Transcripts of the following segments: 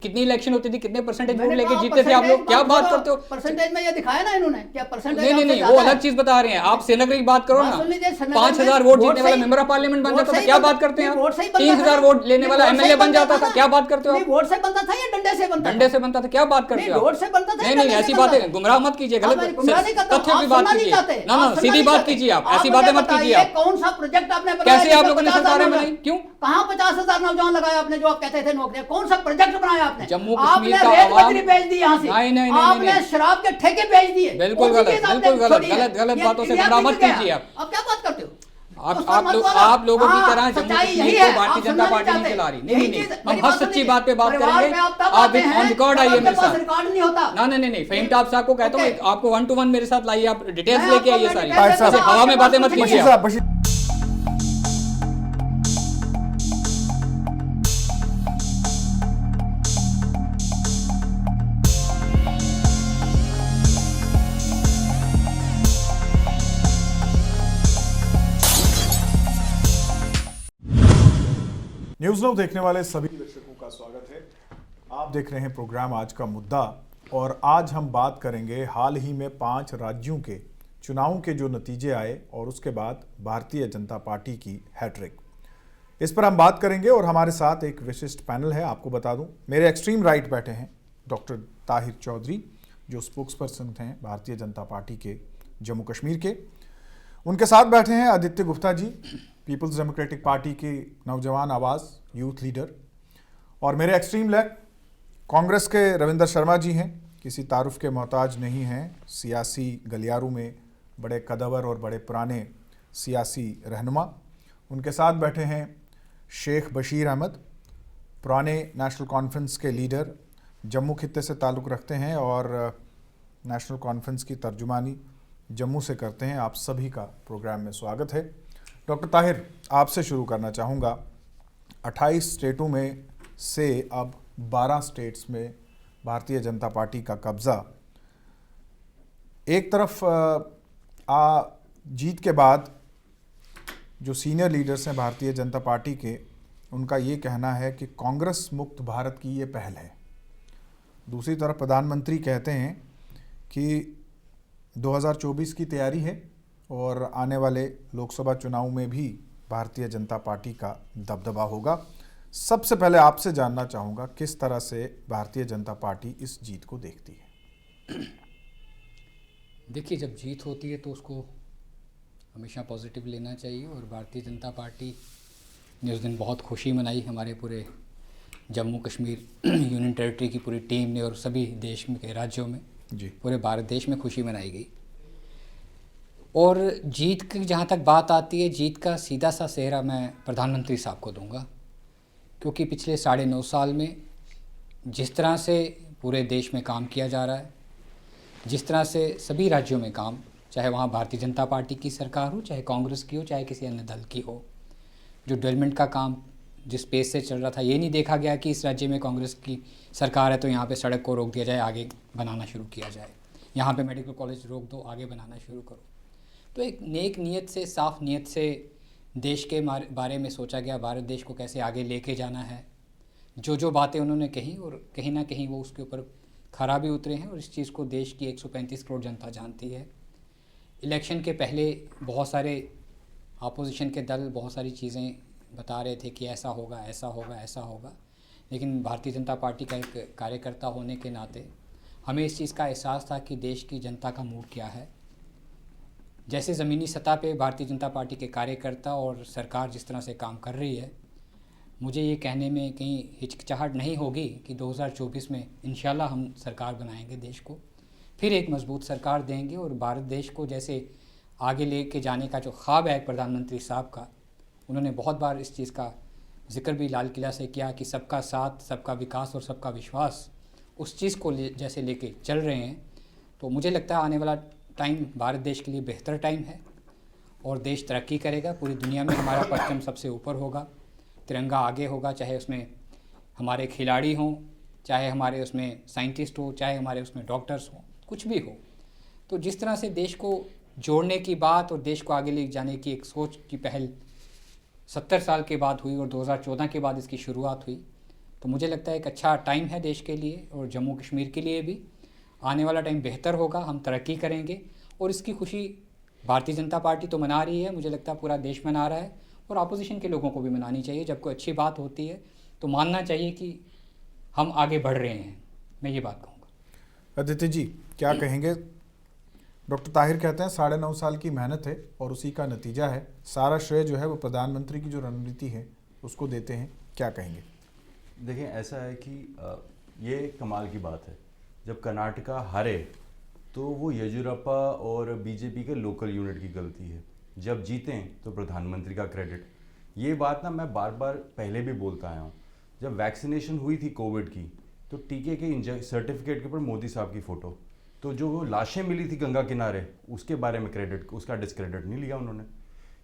कितनी इलेक्शन होती थी, कितने परसेंटेज वोट मैंने लेके कहा जीतते थे आप लोग? क्या बात करते हो? परसेंटेज में ये दिखाया ना इन्होंने, क्या परसेंटेज? नहीं नहीं नहीं, वो अलग चीज बता रहे हैं। आप श्रीनगर की बात करो ना, 5,000 वोट जीतने वाला मेंबर ऑफ पार्लियामेंट बन जाता था, क्या बात करते हैं आप? 3,000 वोट लेने वाला एमएलए बन जाता था, क्या बात करते हो आप? वोट से बनता था या डंडे से बनता? डंडे से बनता था, क्या बात करते हो? वोट से बनता था। नहीं नहीं, ऐसी बातें गुमराह मत कीजिए, गलत तथ्यों की बात कीजिए ना ना, सीधी बात कीजिए आप, ऐसी बातें मत कीजिए आप। कौन सा प्रोजेक्ट आपने बनाया? कैसे आप लोगों ने सरकारें बनाई? क्यों? कहाँ 50,000 नौजवान लगाया आपने जो आप कहते थे नौकरियां? कौन सा प्रोजेक्ट बनाया आपने? जम्मू कश्मीर का रेत बजरी बेच दी यहाँ से, नहीं नहीं आपने शराब के ठेके बेच दिए। बिल्कुल गलत, गलत बातों से गुमराह मत कीजिए आप। अब क्या बात करते हो? आप लोगों की तरह जम्मू कश्मीर को भारतीय जनता पार्टी नहीं चला रही। नहीं नहीं, हम हर सच्ची बात पे बात करेंगे। आप ऑन रिकॉर्ड आइए मेरे साथ। रिकॉर्ड नहीं होता। ना नहीं नहीं, फहीम साहब को कहता हूँ, आपको 1 to 1 मेरे साथ लाइए, आप डिटेल्स लेके आइए सारी। हवा में बातें मत कीजिए। न्यूज़ नाउ देखने वाले सभी दर्शकों का स्वागत है। आप देख रहे हैं प्रोग्राम आज का मुद्दा, और आज हम बात करेंगे हाल ही में 5 राज्यों के चुनावों के जो नतीजे आए और उसके बाद भारतीय जनता पार्टी की हैट्रिक, इस पर हम बात करेंगे। और हमारे साथ एक विशिष्ट पैनल है। आपको बता दूं, मेरे एक्सट्रीम राइट बैठे हैं डॉक्टर ताहिर चौधरी, जो स्पोक्स पर्सन हैं भारतीय जनता पार्टी के जम्मू कश्मीर के। उनके साथ बैठे हैं Aditya Gupta ji, peoples democratic party की नौजवान आवाज़ यूथ लीडर। और मेरे एक्सट्रीम लेफ्ट कांग्रेस के रविंदर शर्मा जी हैं, किसी तारुफ के मोहताज नहीं हैं, सियासी गलियारों में बड़े कदवर और बड़े पुराने सियासी रहनुमा। उनके साथ बैठे हैं शेख बशीर अहमद, पुराने नेशनल कॉन्फ्रेंस के लीडर, जम्मू खित्ते से ताल्लुक़ रखते हैं और नेशनल कॉन्फ्रेंस की तर्जुमानी जम्मू से करते हैं। आप सभी का प्रोग्राम में स्वागत है। डॉक्टर ताहिर, आपसे शुरू करना चाहूँगा। 28 स्टेटों में से अब 12 स्टेट्स में भारतीय जनता पार्टी का कब्ज़ा। एक तरफ जीत के बाद जो सीनियर लीडर्स हैं भारतीय जनता पार्टी के, उनका ये कहना है कि कांग्रेस मुक्त भारत की ये पहल है। दूसरी तरफ प्रधानमंत्री कहते हैं कि 2024 की तैयारी है और आने वाले लोकसभा चुनाव में भी भारतीय जनता पार्टी का दबदबा होगा। सबसे पहले आपसे जानना चाहूँगा, किस तरह से भारतीय जनता पार्टी इस जीत को देखती है? देखिए, जब जीत होती है तो उसको हमेशा पॉजिटिव लेना चाहिए, और भारतीय जनता पार्टी ने उस दिन बहुत खुशी मनाई। हमारे पूरे जम्मू कश्मीर यूनियन टेरिटरी की पूरी टीम ने और सभी देश के राज्यों में जी, पूरे भारत देश में खुशी मनाई गई। और जीत की जहाँ तक बात आती है, जीत का सीधा सा सेहरा मैं प्रधानमंत्री साहब को दूंगा, क्योंकि पिछले 9.5 साल में जिस तरह से पूरे देश में काम किया जा रहा है, जिस तरह से सभी राज्यों में काम, चाहे वहाँ भारतीय जनता पार्टी की सरकार हो, चाहे कांग्रेस की हो, चाहे किसी अन्य दल की हो, जो डेवलपमेंट का काम जिस पेस से चल रहा था, ये नहीं देखा गया कि इस राज्य में कांग्रेस की सरकार है तो यहाँ पे सड़क को रोक दिया जाए, आगे बनाना शुरू किया जाए, यहाँ पे मेडिकल कॉलेज रोक दो, आगे बनाना शुरू करो। तो एक नेक नीयत से, साफ़ नीयत से देश के बारे में सोचा गया, भारत देश को कैसे आगे लेके जाना है। जो बातें उन्होंने कही, और कहीं ना कहीं वो उसके ऊपर खरा भी उतरे हैं, और इस चीज़ को देश की 135 करोड़ जनता जानती है। इलेक्शन के पहले बहुत सारे अपोजिशन के दल बहुत सारी चीज़ें बता रहे थे कि ऐसा होगा, ऐसा होगा, ऐसा होगा, लेकिन भारतीय जनता पार्टी का एक कार्यकर्ता होने के नाते हमें इस चीज़ का एहसास था कि देश की जनता का मूड क्या है। जैसे ज़मीनी सतह पे भारतीय जनता पार्टी के कार्यकर्ता और सरकार जिस तरह से काम कर रही है, मुझे ये कहने में कहीं हिचकिचाहट नहीं होगी कि 2024 में इंशाल्लाह हम सरकार बनाएंगे, देश को फिर एक मजबूत सरकार देंगे, और भारत देश को जैसे आगे लेके जाने का जो ख्वाब है प्रधानमंत्री साहब का, उन्होंने बहुत बार इस चीज़ का जिक्र भी लाल किला से किया कि सबका साथ, सबका विकास और सबका विश्वास, उस चीज़ को जैसे लेके चल रहे हैं। तो मुझे लगता है आने वाला टाइम भारत देश के लिए बेहतर टाइम है, और देश तरक्की करेगा। पूरी दुनिया में हमारा परचम सबसे ऊपर होगा, तिरंगा आगे होगा, चाहे उसमें हमारे खिलाड़ी हों, चाहे हमारे उसमें साइंटिस्ट हो, चाहे हमारे उसमें डॉक्टर्स हों, कुछ भी हो। तो जिस तरह से देश को जोड़ने की बात और देश को आगे ले जाने की एक सोच की पहल 70 साल के बाद हुई और 2014 के बाद इसकी शुरुआत हुई, तो मुझे लगता है एक अच्छा टाइम है देश के लिए और जम्मू कश्मीर के लिए भी। आने वाला टाइम बेहतर होगा, हम तरक्की करेंगे और इसकी खुशी भारतीय जनता पार्टी तो मना रही है, मुझे लगता है पूरा देश मना रहा है और अपोजिशन के लोगों को भी मनानी चाहिए। जब कोई अच्छी बात होती है तो मानना चाहिए कि हम आगे बढ़ रहे हैं, मैं ये बात कहूँगा। आदित्य जी क्या कहेंगे? डॉक्टर ताहिर कहते हैं 9.5 साल की मेहनत है और उसी का नतीजा है, सारा श्रेय जो है वो प्रधानमंत्री की जो रणनीति है उसको देते हैं, क्या कहेंगे? देखिए ऐसा है कि ये कमाल की बात है, जब कर्नाटका हारे तो वो येदियुरप्पा और बीजेपी के लोकल यूनिट की गलती है, जब जीतें तो प्रधानमंत्री का क्रेडिट। ये बात ना मैं बार बार पहले भी बोलता आया हूँ। जब वैक्सीनेशन हुई थी कोविड की तो टीके के सर्टिफिकेट के ऊपर मोदी साहब की फ़ोटो, तो जो वो लाशें मिली थी गंगा किनारे उसके बारे में क्रेडिट, उसका डिस्क्रेडिट नहीं लिया उन्होंने।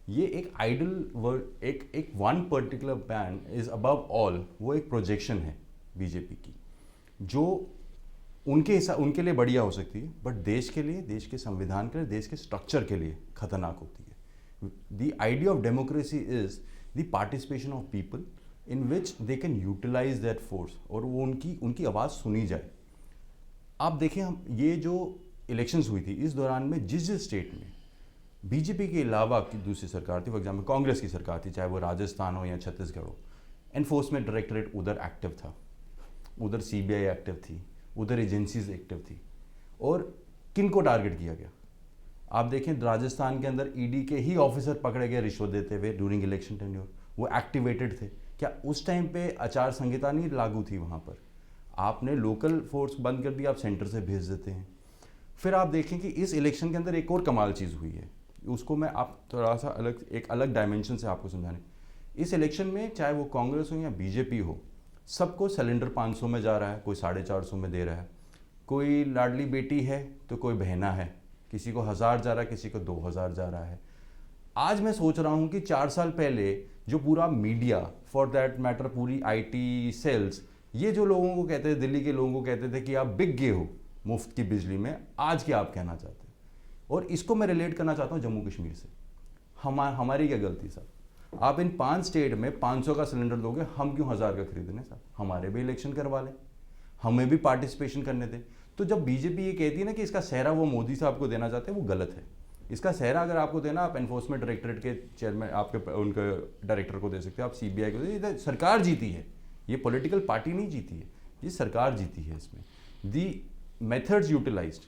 ये एक आइडल वर्ड, एक one particular ban is above all, वो एक प्रोजेक्शन है बीजेपी की जो उनके लिए बढ़िया हो सकती है, बट देश के लिए, देश के संविधान के लिए, देश के स्ट्रक्चर के लिए खतरनाक होती है। The idea of democracy is the participation of people in which they can utilise that force और वो उनकी आवाज़ सुनी जाए। आप देखें, हम ये जो इलेक्शंस हुई थी इस दौरान में जिस स्टेट में बीजेपी के अलावा की दूसरी सरकार थी, फॉर एग्जाम्पल कांग्रेस की सरकार थी, चाहे वो राजस्थान हो या छत्तीसगढ़ हो, एनफोर्समेंट डायरेक्टरेट उधर एक्टिव था, उधर सीबीआई एक्टिव थी, उधर एजेंसीज एक्टिव थी। और किन को टारगेट किया गया? आप देखें राजस्थान के अंदर ईडी के ही ऑफिसर पकड़े गए रिश्वत देते हुए ड्यूरिंग इलेक्शन टेन्योर, वो एक्टिवेटेड थे। क्या उस टाइम पे आचार संहिता नहीं लागू थी वहाँ पर? आपने लोकल फोर्स बंद कर दी, आप सेंटर से भेज देते हैं। फिर आप देखें कि इस इलेक्शन के अंदर एक और कमाल चीज़ हुई है, उसको मैं आप थोड़ा सा एक अलग डायमेंशन से आपको समझाने। इस इलेक्शन में चाहे वो कांग्रेस हो या बीजेपी हो, सबको सिलेंडर 500 में जा रहा है, कोई 450 में दे रहा है, कोई लाडली बेटी है तो कोई बहना है, किसी को 1000 जा रहा है, किसी को 2000 जा रहा है। आज मैं सोच रहा हूँ कि 4 साल पहले जो पूरा मीडिया, फॉर दैट मैटर पूरी आईटी सेल्स, ये जो लोगों को कहते थे, दिल्ली के लोगों को कहते थे कि आप बिक गए हो मुफ्त की बिजली में, आज क्या आप कहना चाहते हैं? और इसको मैं रिलेट करना चाहता हूँ जम्मू कश्मीर से। हमारी क्या गलती साहब? आप इन 5 स्टेट में 500 का सिलेंडर दोगे, हम क्यों 1000 का खरीदने साहब? हमारे भी इलेक्शन करवा लें, हमें भी पार्टिसिपेशन करने दें। तो जब बीजेपी ये कहती है ना कि इसका सेहरा वो मोदी साहब को देना चाहते हैं, वो गलत है। इसका सेहरा अगर आपको देना, आप एनफोर्समेंट डायरेक्टरेट के चेयरमैन, आपके उनके डायरेक्टर को दे सकते हो, आप सीबीआई को दे। ये सरकार जीती है, ये पॉलिटिकल पार्टी नहीं जीती है, ये सरकार जीती है। इसमें the methods utilised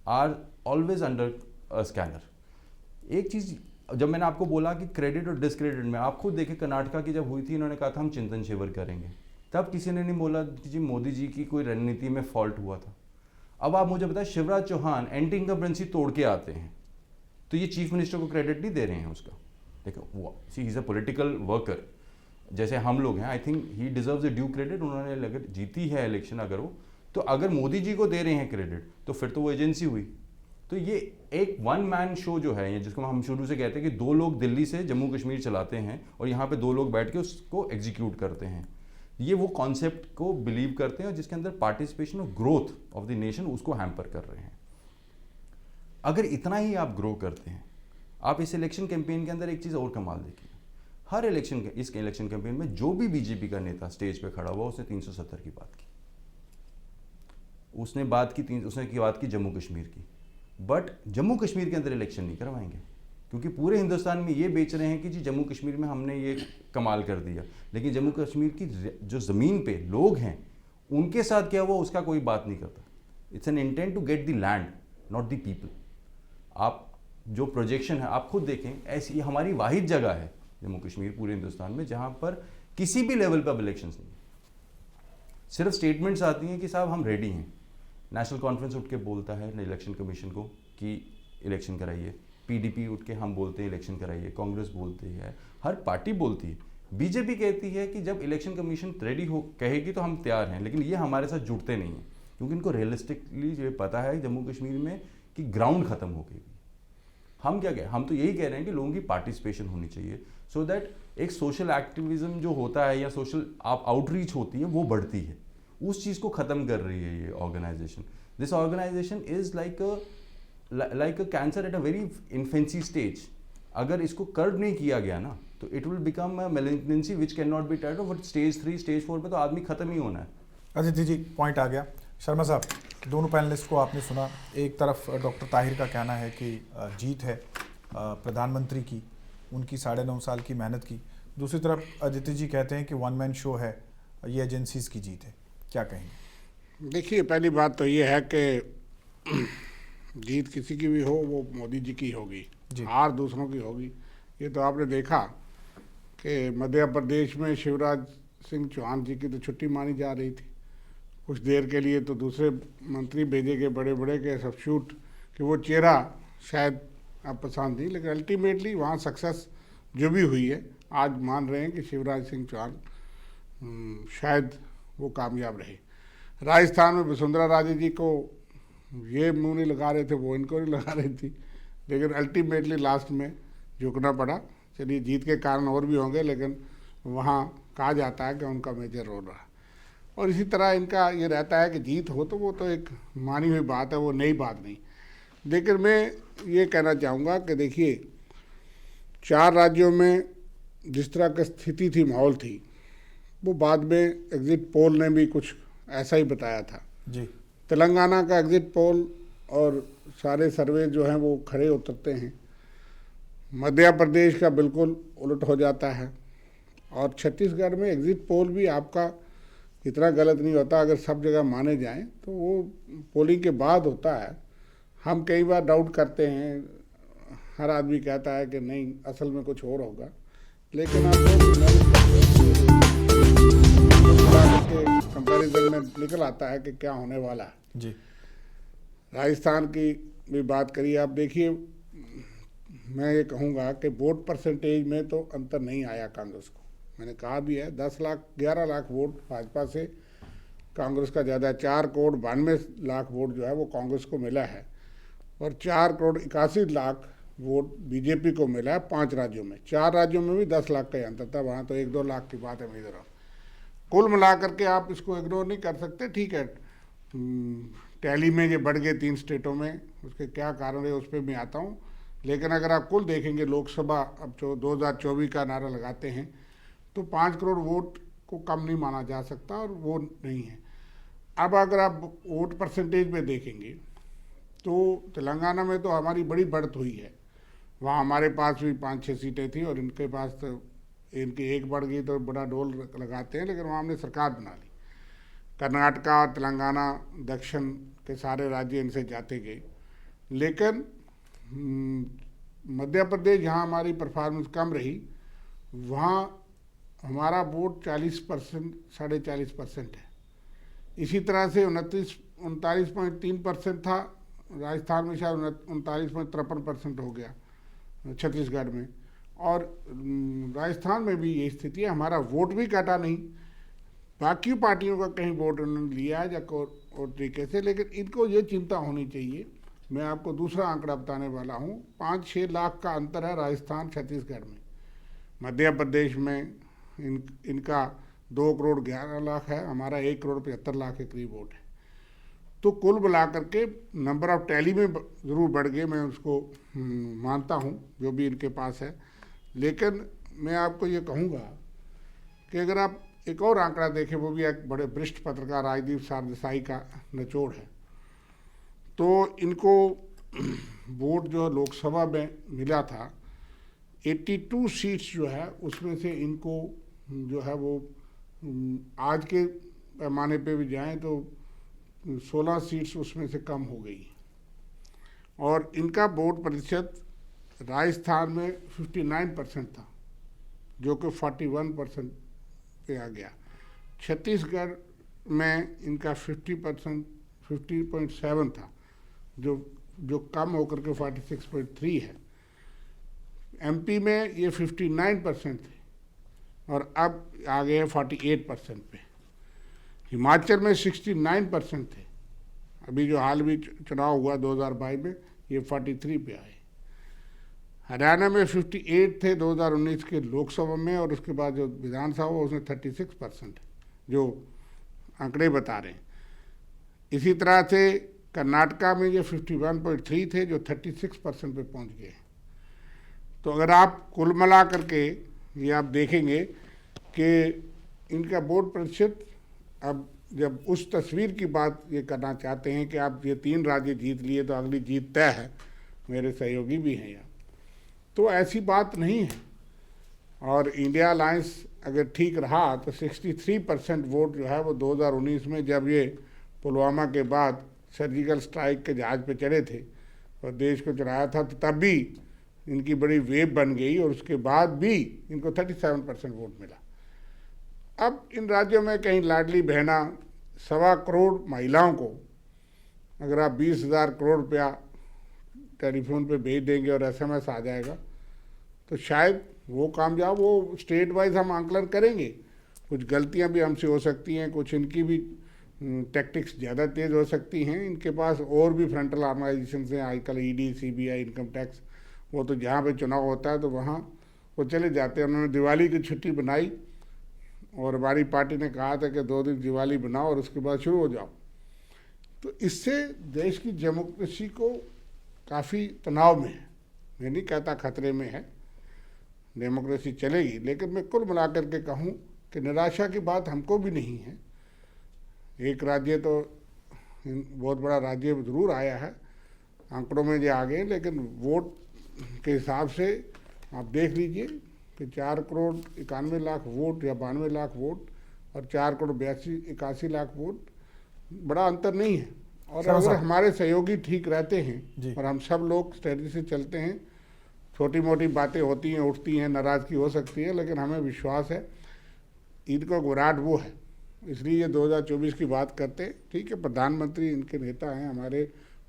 are always under a scanner. एक चीज़ जब मैंने आपको बोला कि क्रेडिट और डिसक्रेडिट में, आप खुद देखें कर्नाटका की जब हुई थी, इन्होंने कहा था हम चिंतन शिविर करेंगे, तब किसी ने नहीं बोला कि जी मोदी जी की कोई रणनीति में फॉल्ट हुआ था। अब आप मुझे बताएं, शिवराज चौहान एंटी इनकम्बेंसी तोड़ के आते हैं, तो ये चीफ मिनिस्टर को क्रेडिट नहीं दे रहे हैं उसका? देखो, सी इज़ अ पॉलिटिकल वर्कर जैसे हम लोग हैं। I think he deserves a due credit. उन्होंने अगर जीती है इलेक्शन, अगर वो, तो अगर मोदी जी को दे रहे हैं क्रेडिट तो फिर तो वो एजेंसी हुई। तो ये एक वन मैन शो जो है, ये जिसको हम शुरू से कहते हैं कि 2 लोग दिल्ली से जम्मू कश्मीर चलाते हैं और यहाँ पे 2 लोग बैठ के उसको एग्जीक्यूट करते हैं। ये वो कॉन्सेप्ट को बिलीव करते हैं जिसके अंदर पार्टिसिपेशन और ग्रोथ ऑफ द नेशन उसको हैम्पर कर रहे हैं। अगर इतना ही आप ग्रो करते हैं, आप इस इलेक्शन कैंपेन के अंदर एक चीज़ और कमाल देखिए, हर इस इलेक्शन कैंपेन में जो भी बीजेपी का नेता स्टेज पे खड़ा हुआ, उसने 370 की बात की, उसने बात की जम्मू कश्मीर की। बट जम्मू कश्मीर के अंदर इलेक्शन नहीं करवाएंगे, क्योंकि पूरे हिंदुस्तान में ये बेच रहे हैं कि जी जम्मू कश्मीर में हमने ये कमाल कर दिया, लेकिन जम्मू कश्मीर की जो ज़मीन पे लोग हैं उनके साथ क्या हुआ उसका कोई बात नहीं करता। It's an intent to get the land, not the people. आप जो प्रोजेक्शन है आप खुद देखें, ऐसी हमारी वाहिद जगह है जम्मू कश्मीर पूरे हिंदुस्तान में जहाँ पर किसी भी लेवल पर अब इलेक्शंस नहीं, सिर्फ स्टेटमेंट्स आती हैं कि साहब हम रेडी हैं। नेशनल कॉन्फ्रेंस उठ के बोलता है इलेक्शन कमीशन को कि इलेक्शन कराइए, पीडीपी उठ के हम बोलते हैं इलेक्शन कराइए, कांग्रेस बोलती है, हर पार्टी बोलती है। बीजेपी कहती है कि जब इलेक्शन कमीशन रेडी हो कहेगी तो हम तैयार हैं, लेकिन ये हमारे साथ जुड़ते नहीं हैं, क्योंकि इनको रियलिस्टिकली ये पता है जम्मू कश्मीर में कि ग्राउंड खत्म हो गई। हम क्या कहें, हम तो यही कह रहे हैं कि लोगों की पार्टिसिपेशन होनी चाहिए, सो दैट एक सोशल एक्टिविज्म जो होता है या सोशल आउटरीच होती है वो बढ़ती है। उस चीज़ को ख़त्म कर रही है ये organisation. This organisation is like a cancer at a very infancy stage. अगर इसको कर्ब नहीं किया गया ना तो it will become malignancy which can not be treated, but stage 3 stage 4 पे तो आदमी खत्म ही होना है। अदिति जी, पॉइंट आ गया। शर्मा साहब, दोनों पैनलिस्ट को आपने सुना। एक तरफ डॉक्टर ताहिर का कहना है कि जीत है प्रधानमंत्री की, उनकी 9.5 साल की मेहनत की। दूसरी तरफ अदिति जी कहते हैं कि वन मैन शो है, ये एजेंसीज की जीत है। क्या कहेंगे? देखिए, पहली बात तो ये है कि जीत किसी की भी हो वो मोदी जी की होगी, हार दूसरों की होगी। ये तो आपने देखा कि मध्य प्रदेश में शिवराज सिंह चौहान जी की तो छुट्टी मानी जा रही थी कुछ देर के लिए, तो दूसरे मंत्री भेजे गए बड़े बड़े के सब्स्टिट्यूट कि वो चेहरा शायद आप पसंद नहीं, लेकिन अल्टीमेटली वहाँ सक्सेस जो भी हुई है, आज मान रहे हैं कि शिवराज सिंह चौहान शायद वो कामयाब रहे। राजस्थान में वसुंधरा राजे जी को ये मुंह नहीं लगा रहे थे, वो इनको नहीं लगा रही थी, लेकिन अल्टीमेटली लास्ट में झुकना पड़ा। चलिए, जीत के कारण और भी होंगे, लेकिन वहाँ कहा जाता है कि उनका मेजर रोल रहा। और इसी तरह इनका ये रहता है कि जीत हो तो वो तो एक मानी हुई बात है, वो नई बात नहीं। लेकिन मैं ये कहना चाहूँगा कि देखिए, 4 राज्यों में जिस तरह की स्थिति थी, माहौल थी, वो बाद में एग्जिट पोल ने भी कुछ ऐसा ही बताया था जी। तेलंगाना का एग्जिट पोल और सारे सर्वे जो हैं वो खड़े उतरते हैं, मध्य प्रदेश का बिल्कुल उलट हो जाता है, और छत्तीसगढ़ में एग्जिट पोल भी आपका इतना गलत नहीं होता अगर सब जगह माने जाएं, तो वो पोलिंग के बाद होता है। हम कई बार डाउट करते हैं, हर आदमी कहता है कि नहीं असल में कुछ और होगा, लेकिन आप कंपैरिजन में निकल आता है कि क्या होने वाला है। जी। राजस्थान की भी बात करिए, आप देखिए, मैं ये कहूँगा कि वोट परसेंटेज में तो अंतर नहीं आया कांग्रेस को। मैंने कहा भी है, 11 लाख वोट भाजपा से कांग्रेस का ज़्यादा, 4,92,00,000 वोट जो है वो कांग्रेस को मिला है, और 4,81,00,000 वोट बीजेपी को मिला है 5 राज्यों में। 4 राज्यों में भी 10 लाख का अंतर था, वहाँ तो 1-2 लाख की बात है मेरी तरफ। कुल मिला करके आप इसको इग्नोर नहीं कर सकते। ठीक है, टैली में ये बढ़ गए 3 स्टेटों में, उसके क्या कारण है उस पर मैं आता हूँ, लेकिन अगर आप कुल देखेंगे, लोकसभा अब जो 2024 का नारा लगाते हैं, तो 5 करोड़ वोट को कम नहीं माना जा सकता, और वो नहीं है। अब अगर आप वोट परसेंटेज में देखेंगे तो तेलंगाना में तो हमारी बड़ी बढ़त हुई है, वहाँ हमारे पास भी 5-6 सीटें थी, और इनके पास तो इनकी एक बढ़ गई तो बड़ा डोल लगाते हैं, लेकिन वहाँ हमने सरकार बना ली। कर्नाटका, तेलंगाना, दक्षिण के सारे राज्य इनसे जाते गए, लेकिन मध्य प्रदेश जहाँ हमारी परफॉर्मेंस कम रही, वहाँ हमारा वोट 40%, 40.5% है। इसी तरह से 39.3% था, राजस्थान में शायद 39.53% हो गया, छत्तीसगढ़ में, और राजस्थान में भी ये स्थिति है। हमारा वोट भी काटा नहीं, बाकी पार्टियों का कहीं वोट उन्होंने लिया या और तरीके से, लेकिन इनको ये चिंता होनी चाहिए। मैं आपको दूसरा आंकड़ा बताने वाला हूँ, 5-6 लाख का अंतर है राजस्थान छत्तीसगढ़ में। मध्य प्रदेश में इनका 2,11,00,000 है, हमारा 1,75,00,000 के करीब वोट है। तो कुल मिला करके नंबर ऑफ टैली में ज़रूर बढ़ गए, मैं उसको मानता हूँ जो भी इनके पास है, लेकिन मैं आपको ये कहूँगा कि अगर आप एक और आंकड़ा देखें, वो भी एक बड़े वरिष्ठ पत्रकार राजदीप सरदेसाई का निचोड़ है, तो इनको वोट जो लोकसभा में मिला था 82 सीट्स जो है, उसमें से इनको जो है वो आज के पैमाने पे भी जाएं तो 16 सीट्स उसमें से कम हो गई, और इनका वोट प्रतिशत राजस्थान में 59% था, जो कि 41% पे आ गया। छत्तीसगढ़ में इनका 50%, 50.7 था, जो कम होकर के 46.3 है। एमपी में ये 59% थे, और अब आ गए 48% पे। हिमाचल में 69% थे, अभी जो हाल भी चुनाव हुआ 2022 में, ये 43 पे आए। हरियाणा में 58 थे 2019 के लोकसभा में, और उसके बाद जो विधानसभा उसमें 36% जो आंकड़े बता रहे हैं। इसी तरह से कर्नाटका में ये 51.3 थे, जो 36% पे पहुंच गए। तो अगर आप कुल मिला करके ये आप देखेंगे कि इनका वोट प्रतिशत अब जब उस तस्वीर की बात ये करना चाहते हैं कि आप ये 3 राज्य जीत लिए तो अगली जीत तय है, मेरे सहयोगी भी हैं यहाँ, तो ऐसी बात नहीं है। और इंडिया अलायंस अगर ठीक रहा तो 63% वोट जो है वो 2019 में जब ये पुलवामा के बाद सर्जिकल स्ट्राइक के जहाज़ पे चढ़े थे और देश को चढ़ाया था, तो तब भी इनकी बड़ी वेव बन गई और उसके बाद भी इनको 37% वोट मिला। अब इन राज्यों में कहीं लाडली बहना 1.25 करोड़ महिलाओं को अगर आप 20,000 करोड़ रुपया टेलीफोन पे भेज देंगे और SMS आ जाएगा तो शायद वो कामयाब, वो स्टेट वाइज हम आंकलन करेंगे। कुछ गलतियां भी हमसे हो सकती हैं, कुछ इनकी भी टैक्टिक्स ज़्यादा तेज़ हो सकती हैं। इनके पास और भी फ्रंटल ऑर्गेनाइजेशन हैं आजकल, ED, CBI, इनकम टैक्स, वो तो जहाँ पे चुनाव होता है तो वहाँ वो चले जाते हैं। उन्होंने दिवाली की छुट्टी बनाई और हमारी पार्टी ने कहा था कि 2 दिन दिवाली बनाओ और उसके बाद शुरू हो जाओ। तो इससे देश की डेमोक्रेसी को काफ़ी तनाव में है। मैं नहीं कहता खतरे में है, डेमोक्रेसी चलेगी, लेकिन मैं कुल मिलाकर के कहूँ कि निराशा की बात हमको भी नहीं है। एक राज्य तो बहुत बड़ा राज्य ज़रूर आया है, आंकड़ों में जो आ गए, लेकिन वोट के हिसाब से आप देख लीजिए कि 4 करोड़ 91 लाख वोट या 92 लाख वोट और 4 करोड़ 81 लाख वोट, बड़ा अंतर नहीं है। और अगर हमारे सहयोगी ठीक रहते हैं और हम सब लोग स्ट्रेटजी से चलते हैं, छोटी मोटी बातें होती हैं, उठती हैं, नाराज़गी हो सकती है, लेकिन हमें विश्वास है ईद को गुराट वो है, इसलिए ये 2024 की बात करते हैं। ठीक है, प्रधानमंत्री इनके नेता हैं, हमारे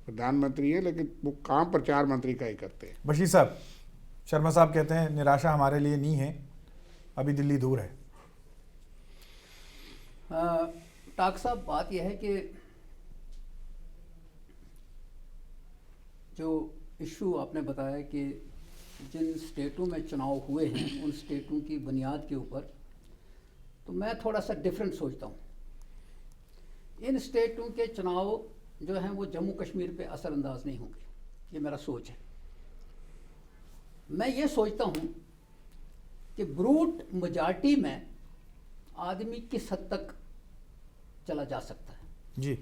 प्रधानमंत्री हैं, लेकिन वो काम प्रचार मंत्री का ही करते हैं। बशीर साहब, शर्मा साहब कहते हैं निराशा हमारे लिए नहीं है, अभी दिल्ली दूर है। टाक साहब, बात यह है कि जो इशू आपने बताया कि जिन स्टेटों में चुनाव हुए हैं उन स्टेटों की बुनियाद के ऊपर, तो मैं थोड़ा सा डिफरेंट सोचता हूँ। इन स्टेटों के चुनाव जो हैं वो जम्मू कश्मीर पे असरअंदाज नहीं होंगे, ये मेरा सोच है। मैं ये सोचता हूँ कि ब्रूट मेजॉरिटी में आदमी किस हद तक चला जा सकता है। जी,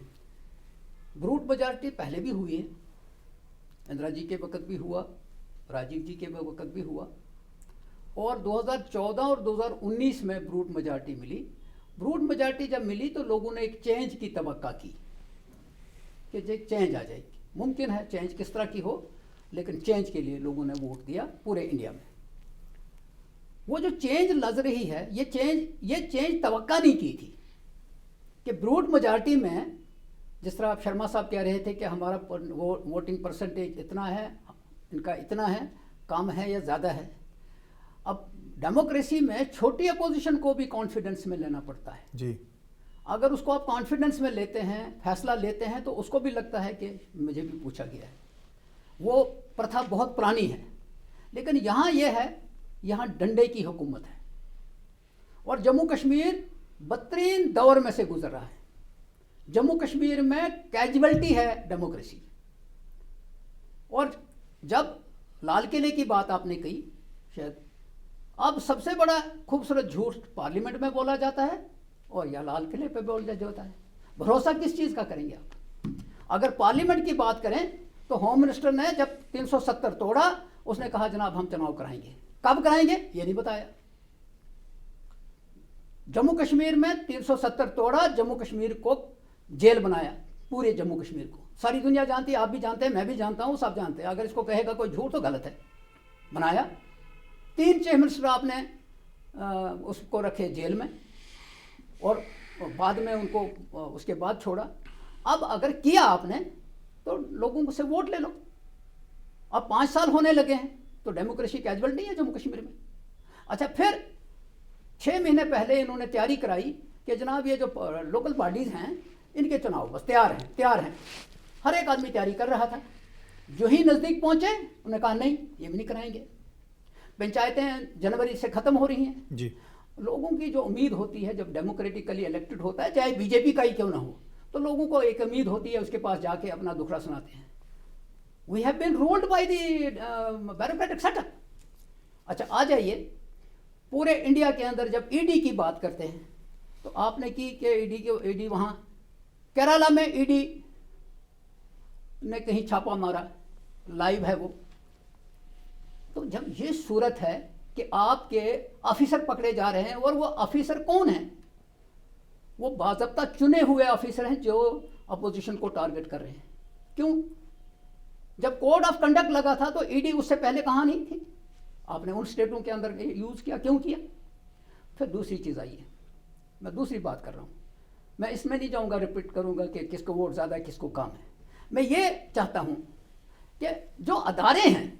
ब्रूट मेजॉरिटी पहले भी हुई है, इंदिरा जी के वक्त भी हुआ, राजीव जी के वक्त भी हुआ, और 2014 और 2019 में ब्रूट मेजॉरिटी मिली। ब्रूट मेजॉरिटी जब मिली तो लोगों ने एक चेंज की तवक्का की कि जो चेंज आ जाएगी। मुमकिन है चेंज किस तरह की हो, लेकिन चेंज के लिए लोगों ने वोट दिया पूरे इंडिया में। वो जो चेंज लग रही है, ये चेंज तवक्का नहीं की थी कि ब्रूट मेजॉरिटी में, जिस तरह आप शर्मा साहब कह रहे थे कि हमारा वोटिंग परसेंटेज इतना है, इनका इतना है, कम है या ज़्यादा है। अब डेमोक्रेसी में छोटी अपोजिशन को भी कॉन्फिडेंस में लेना पड़ता है जी। अगर उसको आप कॉन्फिडेंस में लेते हैं, फैसला लेते हैं, तो उसको भी लगता है कि मुझे भी पूछा गया है। वो प्रथा बहुत पुरानी है, लेकिन यहाँ ये है, यहाँ डंडे की हुकूमत है और जम्मू कश्मीर बदतरीन दौर में से गुजर रहा है। जम्मू कश्मीर में कैजुअलिटी है डेमोक्रेसी। और जब लाल किले की बात आपने कही, शायद अब सबसे बड़ा खूबसूरत झूठ पार्लियामेंट में बोला जाता है और या लाल किले पे बोला जाता है। भरोसा किस चीज़ का करेंगे आप? अगर पार्लियामेंट की बात करें तो होम मिनिस्टर ने जब 370 तोड़ा, उसने कहा जनाब हम चुनाव कराएंगे। कब कराएंगे ये नहीं बताया। जम्मू कश्मीर में 370 तोड़ा, जम्मू कश्मीर को जेल बनाया, पूरे जम्मू कश्मीर को। सारी दुनिया जानती है, आप भी जानते हैं, मैं भी जानता हूँ, सब जानते हैं। अगर इसको कहेगा कोई झूठ तो गलत है। बनाया, 3 चीफ मिनिस्टर आपने उसको रखे जेल में और बाद में उनको उसके बाद छोड़ा। अब अगर किया आपने तो लोगों से वोट ले लो। अब 5 साल होने लगे हैं तो डेमोक्रेसी कैजुअल नहीं है जम्मू कश्मीर में। अच्छा, फिर 6 महीने पहले इन्होंने तैयारी कराई कि जनाब ये जो लोकल बॉडीज़ हैं इनके चुनाव बस तैयार हैं। हर एक आदमी तैयारी कर रहा था। जो ही नज़दीक पहुंचे उन्होंने कहा नहीं, ये भी नहीं कराएंगे। पंचायतें जनवरी से ख़त्म हो रही हैं जी। लोगों की जो उम्मीद होती है जब डेमोक्रेटिकली इलेक्टेड होता है, चाहे बीजेपी का ही क्यों ना हो, तो लोगों को एक उम्मीद होती है, उसके पास जाके अपना दुखड़ा सुनाते हैं। We have been ruled by the bureaucratic setup. अच्छा, आ जाइए पूरे इंडिया के अंदर जब ईडी की बात करते हैं तो आपने की कि ईडी वहाँ केरला में ईडी ने कहीं छापा मारा, लाइव है वो। तो जब ये सूरत है कि आपके ऑफिसर पकड़े जा रहे हैं, और वो ऑफिसर कौन है? वो बाज़ाब्ता चुने हुए ऑफिसर हैं जो अपोजिशन को टारगेट कर रहे हैं। क्यों? जब कोड ऑफ कंडक्ट लगा था तो ईडी उससे पहले कहाँ नहीं थी? आपने उन स्टेटों के अंदर यूज़ किया, क्यों किया? फिर दूसरी चीज़ आई है, मैं दूसरी बात कर रहा हूँ, मैं इसमें नहीं जाऊँगा, रिपीट करूँगा कि किसको वोट ज़्यादा है किसको कम है। मैं ये चाहता हूँ कि जो अदारे हैं,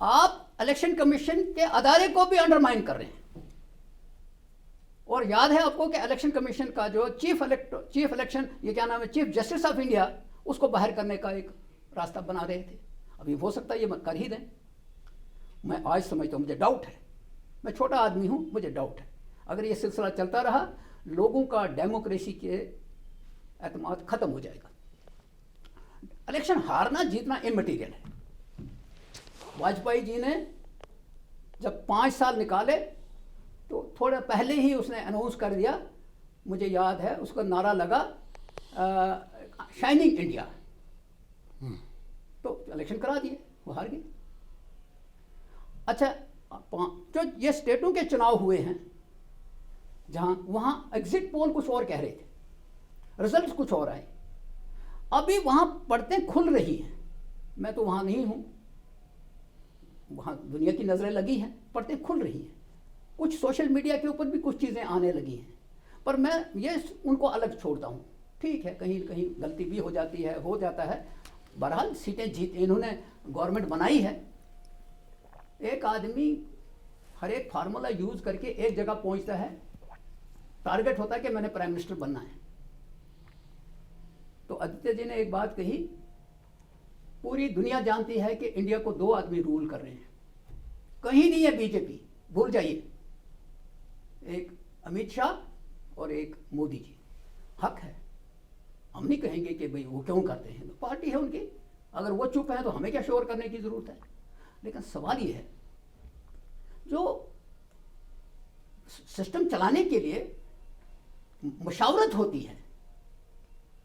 आप इलेक्शन कमीशन के अदारे को भी अंडरमाइन कर रहे हैं। और याद है आपको कि इलेक्शन कमीशन का जो चीफ इलेक्शन, ये क्या नाम है, चीफ जस्टिस ऑफ इंडिया, उसको बाहर करने का एक रास्ता बना रहे थे। अभी हो सकता है ये कर ही दें। मैं आज समझता हूँ, मुझे डाउट है, मैं छोटा आदमी हूँ, मुझे डाउट है अगर ये सिलसिला चलता रहा, लोगों का डेमोक्रेसी के एतमाद खत्म हो जाएगा। इलेक्शन हारना जीतना इमटेरियल है। वाजपेयी जी ने जब 5 साल निकाले तो थोड़ा पहले ही उसने अनाउंस कर दिया, मुझे याद है उसका नारा लगा शाइनिंग इंडिया, तो इलेक्शन करा दिए, वो हार गए। अच्छा, जो ये स्टेटों के चुनाव हुए हैं जहां, वहां एग्जिट पोल कुछ और कह रहे थे, रिजल्ट कुछ और आए। अभी वहां पड़तें खुल रही हैं, मैं तो वहां नहीं हूं, वहां दुनिया की नजरें लगी हैं, पड़तें खुल रही हैं, कुछ सोशल मीडिया के ऊपर भी कुछ चीज़ें आने लगी हैं, पर मैं ये उनको अलग छोड़ता हूँ। ठीक है, कहीं कहीं गलती भी हो जाती है, हो जाता है, बहरहाल सीटें जीत, इन्होंने गवर्नमेंट बनाई है। एक आदमी हर एक फार्मूला यूज करके एक जगह पहुंचता है, टारगेट होता है कि मैंने प्राइम मिनिस्टर बनना है। तो आदित्य जी ने एक बात कही, पूरी दुनिया जानती है कि इंडिया को 2 आदमी रूल कर रहे हैं, कहीं नहीं है बीजेपी, भूल जाइए, एक अमित शाह और एक मोदी जी। हक है, हम नहीं कहेंगे कि भाई वो क्यों करते हैं, पार्टी है उनकी, अगर वो चुप है तो हमें क्या शोर करने की जरूरत है। लेकिन सवाल ये है, जो सिस्टम चलाने के लिए मुशावरत होती है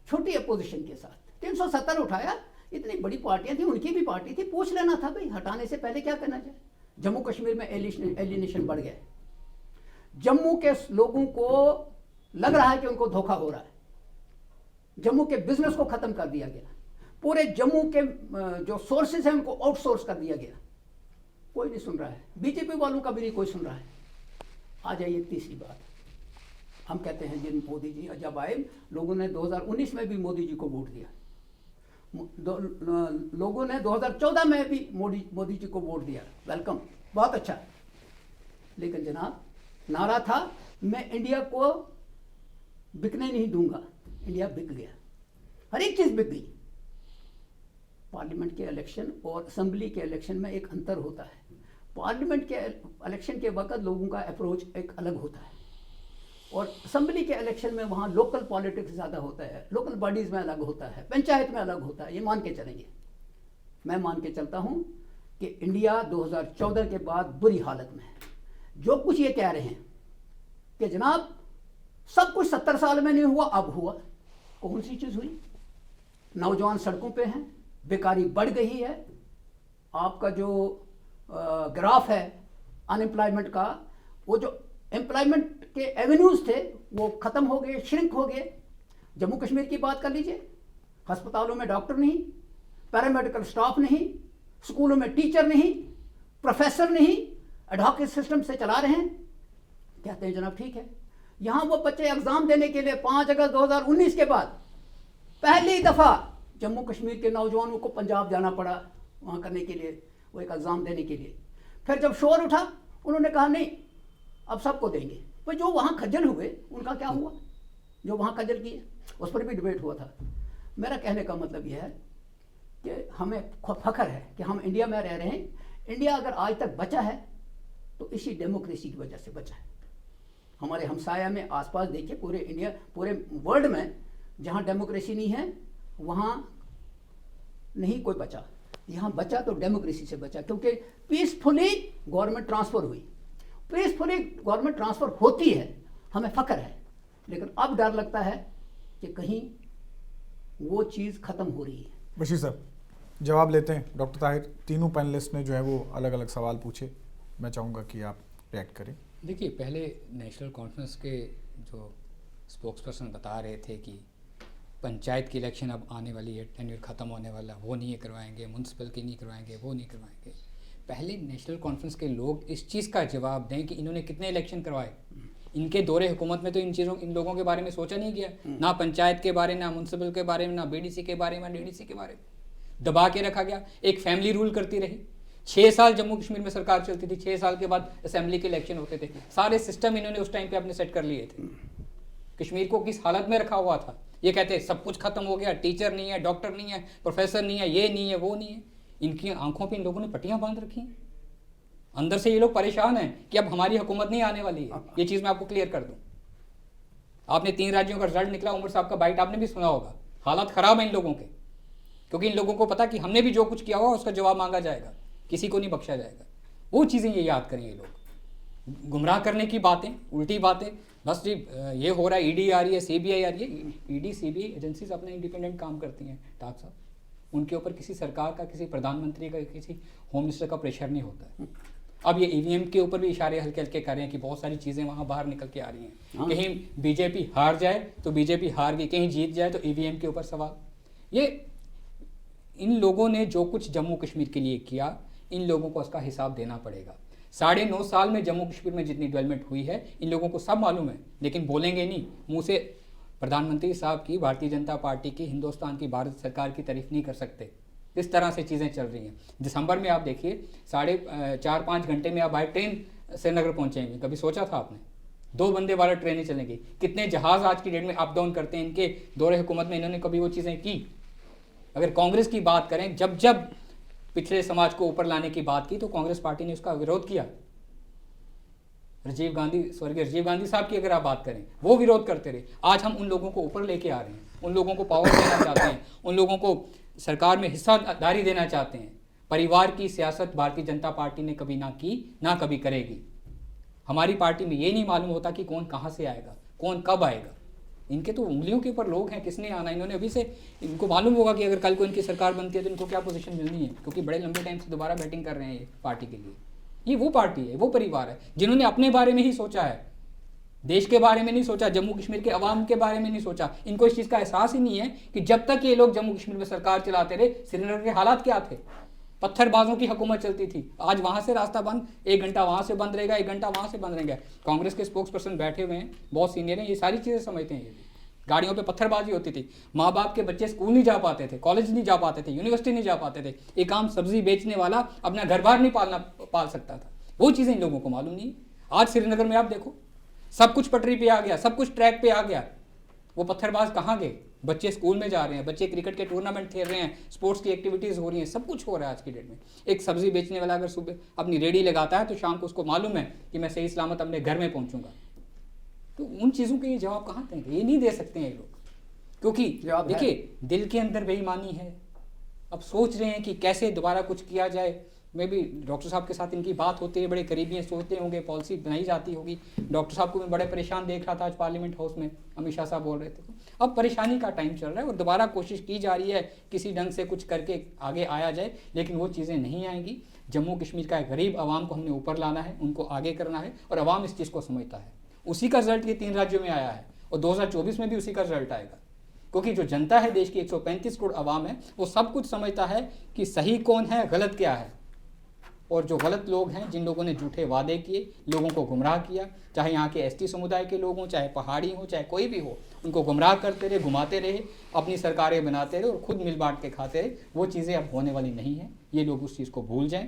छोटी अपोजिशन के साथ, 370 उठाया, इतनी बड़ी पार्टियां थी, उनकी भी पार्टी थी, पूछ लेना था भाई हटाने से पहले क्या करना चाहिए। जम्मू कश्मीर में एलिनेशन बढ़ गया, जम्मू के लोगों को लग रहा है कि उनको धोखा हो रहा है, जम्मू के बिजनेस को खत्म कर दिया गया, पूरे जम्मू के जो सोर्सेज हैं उनको आउटसोर्स कर दिया गया, कोई नहीं सुन रहा है, बीजेपी वालों का भी नहीं कोई सुन रहा है। आ जाइए तीसरी बात, हम कहते हैं जिन मोदी जी जब आए, लोगों ने 2019 में भी मोदी जी को वोट दिया, लोगों ने 2014 में भी मोदी जी को वोट दिया, वेलकम, बहुत अच्छा। लेकिन जनाब नारा था, मैं इंडिया को बिकने नहीं दूंगा, इंडिया बिक गया, हर एक चीज बिक गई। पार्लियामेंट के इलेक्शन और असेंबली के इलेक्शन में एक अंतर होता है। पार्लियामेंट के इलेक्शन के वक्त लोगों का अप्रोच एक अलग होता है, और असेंबली के इलेक्शन में वहाँ लोकल पॉलिटिक्स ज़्यादा होता है, लोकल बॉडीज़ में अलग होता है, पंचायत में अलग होता है, ये मान के चलेंगे। मैं मान के चलता हूँ कि इंडिया 2014 के बाद बुरी हालत में है। जो कुछ ये कह रहे हैं कि जनाब सब कुछ 70 साल में नहीं हुआ, अब हुआ, कौन सी चीज़ हुई? नौजवान सड़कों पे हैं, बेकारी बढ़ गई है, आपका जो ग्राफ है अनएम्प्लॉयमेंट का, वो जो एम्प्लॉयमेंट के एवेन्यूज थे वो ख़त्म हो गए, श्रिंक हो गए। जम्मू कश्मीर की बात कर लीजिए, अस्पतालों में डॉक्टर नहीं, पैरामेडिकल स्टाफ नहीं, स्कूलों में टीचर नहीं, प्रोफेसर नहीं, एडहॉक सिस्टम से चला रहे हैं। कहते हैं जनाब ठीक है, यहाँ वो बच्चे एग्ज़ाम देने के लिए 5 अगस्त 2019 के बाद पहली दफ़ा जम्मू कश्मीर के नौजवानों को पंजाब जाना पड़ा वहाँ करने के लिए, वो एक एग्ज़ाम देने के लिए। फिर जब शोर उठा, उन्होंने कहा नहीं अब सबको देंगे। तो जो वहाँ खज्जल हुए उनका क्या हुआ, जो वहाँ खज्जल किए, उस पर भी डिबेट हुआ था। मेरा कहने का मतलब यह है कि हमें फख्र है कि हम इंडिया में रह रहे हैं। इंडिया अगर आज तक बचा है तो इसी डेमोक्रेसी की वजह से बचा है। हमारे हमसाया में आसपास देखिए, पूरे इंडिया, पूरे वर्ल्ड में जहाँ डेमोक्रेसी नहीं है वहाँ नहीं कोई बचा। यहाँ बचा तो डेमोक्रेसी से बचा, क्योंकि पीसफुली गवर्नमेंट ट्रांसफ़र हुई। पीसफुली गवर्नमेंट ट्रांसफ़र होती है, हमें फ़ख्र है। लेकिन अब डर लगता है कि कहीं वो चीज़ ख़त्म हो रही है। बशीर साहब जवाब लेते हैं। डॉक्टर ताहिर, तीनों पैनलिस्ट ने जो है वो अलग अलग सवाल पूछे, मैं चाहूँगा कि आप रिएक्ट करें। देखिए, पहले नेशनल कॉन्फ्रेंस के जो स्पोक्स पर्सन बता रहे थे कि पंचायत की इलेक्शन अब आने वाली है, टेन्योर ख़त्म होने वाला, वो नहीं करवाएंगे, म्यूनसिपल की नहीं करवाएंगे, वो नहीं करवाएंगे। पहले नेशनल कॉन्फ्रेंस के लोग इस चीज़ का जवाब दें कि इन्होंने कितने इलेक्शन करवाए। इनके दौरे हुकूमत में तो इन लोगों के बारे में सोचा नहीं गया, ना पंचायत के बारे में, ना म्यूनसिपल के बारे में, ना बीडीसी के बारे में, डीडीसी के बारे में। दबा के रखा गया, एक फैमिली रूल करती रही। 6 साल जम्मू कश्मीर में सरकार चलती थी, 6 साल के बाद असेंबली के इलेक्शन होते थे। सारे सिस्टम इन्होंने उस टाइम पे अपने सेट कर लिए थे। कश्मीर को किस हालत में रखा हुआ था, ये कहते सब कुछ खत्म हो गया, टीचर नहीं है, डॉक्टर नहीं है, प्रोफेसर नहीं है, ये नहीं है, वो नहीं है। इनकी आंखों पे इन लोगों ने पट्टियां बांध रखी हैं। अंदर से ये लोग परेशान हैं कि अब हमारी हुकूमत नहीं आने वाली है। ये चीज़ मैं आपको क्लियर कर दूं। आपने 3 राज्यों का रिजल्ट निकला, उमर साहब का बाइट आपने भी सुना होगा। हालात ख़राब है इन लोगों के, क्योंकि इन लोगों को पता कि हमने भी जो कुछ किया हुआ उसका जवाब मांगा जाएगा, किसी को नहीं बख्शा जाएगा। वो चीज़ें ये याद करें। ये लोग गुमराह करने की बातें, उल्टी बातें, बस जी ये हो रहा है, ईडी आ रही है, सीबीआई आ रही है। ईडी सीबीआई एजेंसीज अपना इंडिपेंडेंट काम करती हैं टाक साहब, उनके ऊपर किसी सरकार का, किसी प्रधानमंत्री का, किसी होम मिनिस्टर का प्रेशर नहीं होता है। अब ये ईवीएम के ऊपर भी इशारे हल्के हल्के कर रहे हैं कि बहुत सारी चीज़ें वहाँ बाहर निकल के आ रही हैं। कहीं बीजेपी हार जाए तो बीजेपी हार गई, कहीं जीत जाए तो ईवीएम के ऊपर सवाल। ये इन लोगों ने जो कुछ जम्मू कश्मीर के लिए किया, इन लोगों को उसका हिसाब देना पड़ेगा। 9.5 साल में जम्मू कश्मीर में जितनी डेवलपमेंट हुई है इन लोगों को सब मालूम है, लेकिन बोलेंगे नहीं मुंह से। प्रधानमंत्री साहब की, भारतीय जनता पार्टी की, हिंदुस्तान की, भारत सरकार की तारीफ नहीं कर सकते। इस तरह से चीज़ें चल रही हैं। दिसंबर में आप देखिए 4-5 घंटे में आप बाई ट्रेन श्रीनगर पहुँचेंगे। कभी सोचा था आपने? 2 वंदे भारत ट्रेनें चलेंगी। कितने जहाज़ आज की डेट में अप डाउन करते हैं। इनके दौरे हुकूमत में इन्होंने कभी वो चीज़ें की? अगर कांग्रेस की बात करें, जब जब पिछड़े समाज को ऊपर लाने की बात की तो कांग्रेस पार्टी ने उसका विरोध किया। स्वर्गीय राजीव गांधी साहब की अगर आप बात करें, वो विरोध करते रहे। आज हम उन लोगों को ऊपर लेके आ रहे हैं, उन लोगों को पावर देना चाहते हैं, उन लोगों को सरकार में हिस्सेदारी देना चाहते हैं। परिवार की सियासत भारतीय जनता पार्टी ने कभी ना की, ना कभी करेगी। हमारी पार्टी में ये नहीं मालूम होता कि कौन कहाँ से आएगा, कौन कब आएगा। इनके तो उंगलियों के ऊपर लोग हैं, किसने आना। इन्होंने अभी से, इनको मालूम होगा कि अगर कल को इनकी सरकार बनती है तो इनको क्या पोजीशन मिलनी है, क्योंकि बड़े लंबे टाइम से दोबारा बैटिंग कर रहे हैं ये पार्टी के लिए। ये वो पार्टी है, वो परिवार है जिन्होंने अपने बारे में ही सोचा है, देश के बारे में नहीं सोचा, जम्मू कश्मीर के अवाम के बारे में नहीं सोचा। इनको इस चीज़ का एहसास ही नहीं है कि जब तक ये लोग जम्मू कश्मीर में सरकार चलाते रहे, श्रीनगर के हालात क्या थे। पत्थरबाजों की हुकूमत चलती थी। आज वहाँ से रास्ता बंद, 1 घंटा वहाँ से बंद रहेगा, 1 घंटा वहाँ से बंद रहेगा। कांग्रेस के स्पोक्स पर्सन बैठे हुए हैं, बहुत सीनियर हैं, ये सारी चीज़ें समझते हैं। ये गाड़ियों पे पत्थरबाजी होती थी, माँ बाप के बच्चे स्कूल नहीं जा पाते थे, कॉलेज नहीं जा पाते थे, यूनिवर्सिटी नहीं जा पाते थे। एक आम सब्जी बेचने वाला अपना घर बार नहीं पाल सकता था। वो चीज़ें इन लोगों को मालूम नहीं। आज श्रीनगर में आप देखो, सब कुछ पटरी पे आ गया, सब कुछ ट्रैक पे आ गया। वो पत्थरबाज कहाँ गए? बच्चे स्कूल में जा रहे हैं, बच्चे क्रिकेट के टूर्नामेंट खेल रहे हैं, स्पोर्ट्स की एक्टिविटीज़ हो रही हैं, सब कुछ हो रहा है आज की डेट में। एक सब्जी बेचने वाला अगर सुबह अपनी रेडी लगाता है तो शाम को उसको मालूम है कि मैं सही सलामत अपने घर में पहुंचूंगा। तो उन चीज़ों के ये जवाब कहाँ देंगे? ये नहीं दे सकते हैं ये लोग, क्योंकि देखिए दिल के अंदर बेईमानी है। अब सोच रहे हैं कि कैसे दोबारा कुछ किया जाए। मैं भी डॉक्टर साहब के साथ इनकी बात होती है, बड़े करीबी हैं, सोचते होंगे पॉलिसी बनाई जाती होगी। डॉक्टर साहब को मैं बड़े परेशान देख रहा था आज पार्लियामेंट हाउस में, अमित शाह साहब बोल रहे थे। अब परेशानी का टाइम चल रहा है और दोबारा कोशिश की जा रही है किसी ढंग से कुछ करके आगे आया जाए, लेकिन वो चीज़ें नहीं आएंगी। जम्मू कश्मीर का गरीब आवाम को हमने ऊपर लाना है, उनको आगे करना है, और आवाम इस चीज़ को समझता है। उसी का रिजल्ट ये 3 राज्यों में आया है और 2024 में भी उसी का रिजल्ट आएगा, क्योंकि जो जनता है देश की 135 करोड़ आवाम है, वो सब कुछ समझता है कि सही कौन है, गलत क्या है। और जो गलत लोग हैं, जिन लोगों ने झूठे वादे किए, लोगों को गुमराह किया, चाहे यहाँ के एसटी समुदाय के लोग हों, चाहे पहाड़ी हों, चाहे कोई भी हो, उनको गुमराह करते रहे, घुमाते रहे, अपनी सरकारें बनाते रहे और खुद मिल बांट के खाते रहे। वो चीज़ें अब होने वाली नहीं हैं। ये लोग उस चीज़ को भूल जाएं,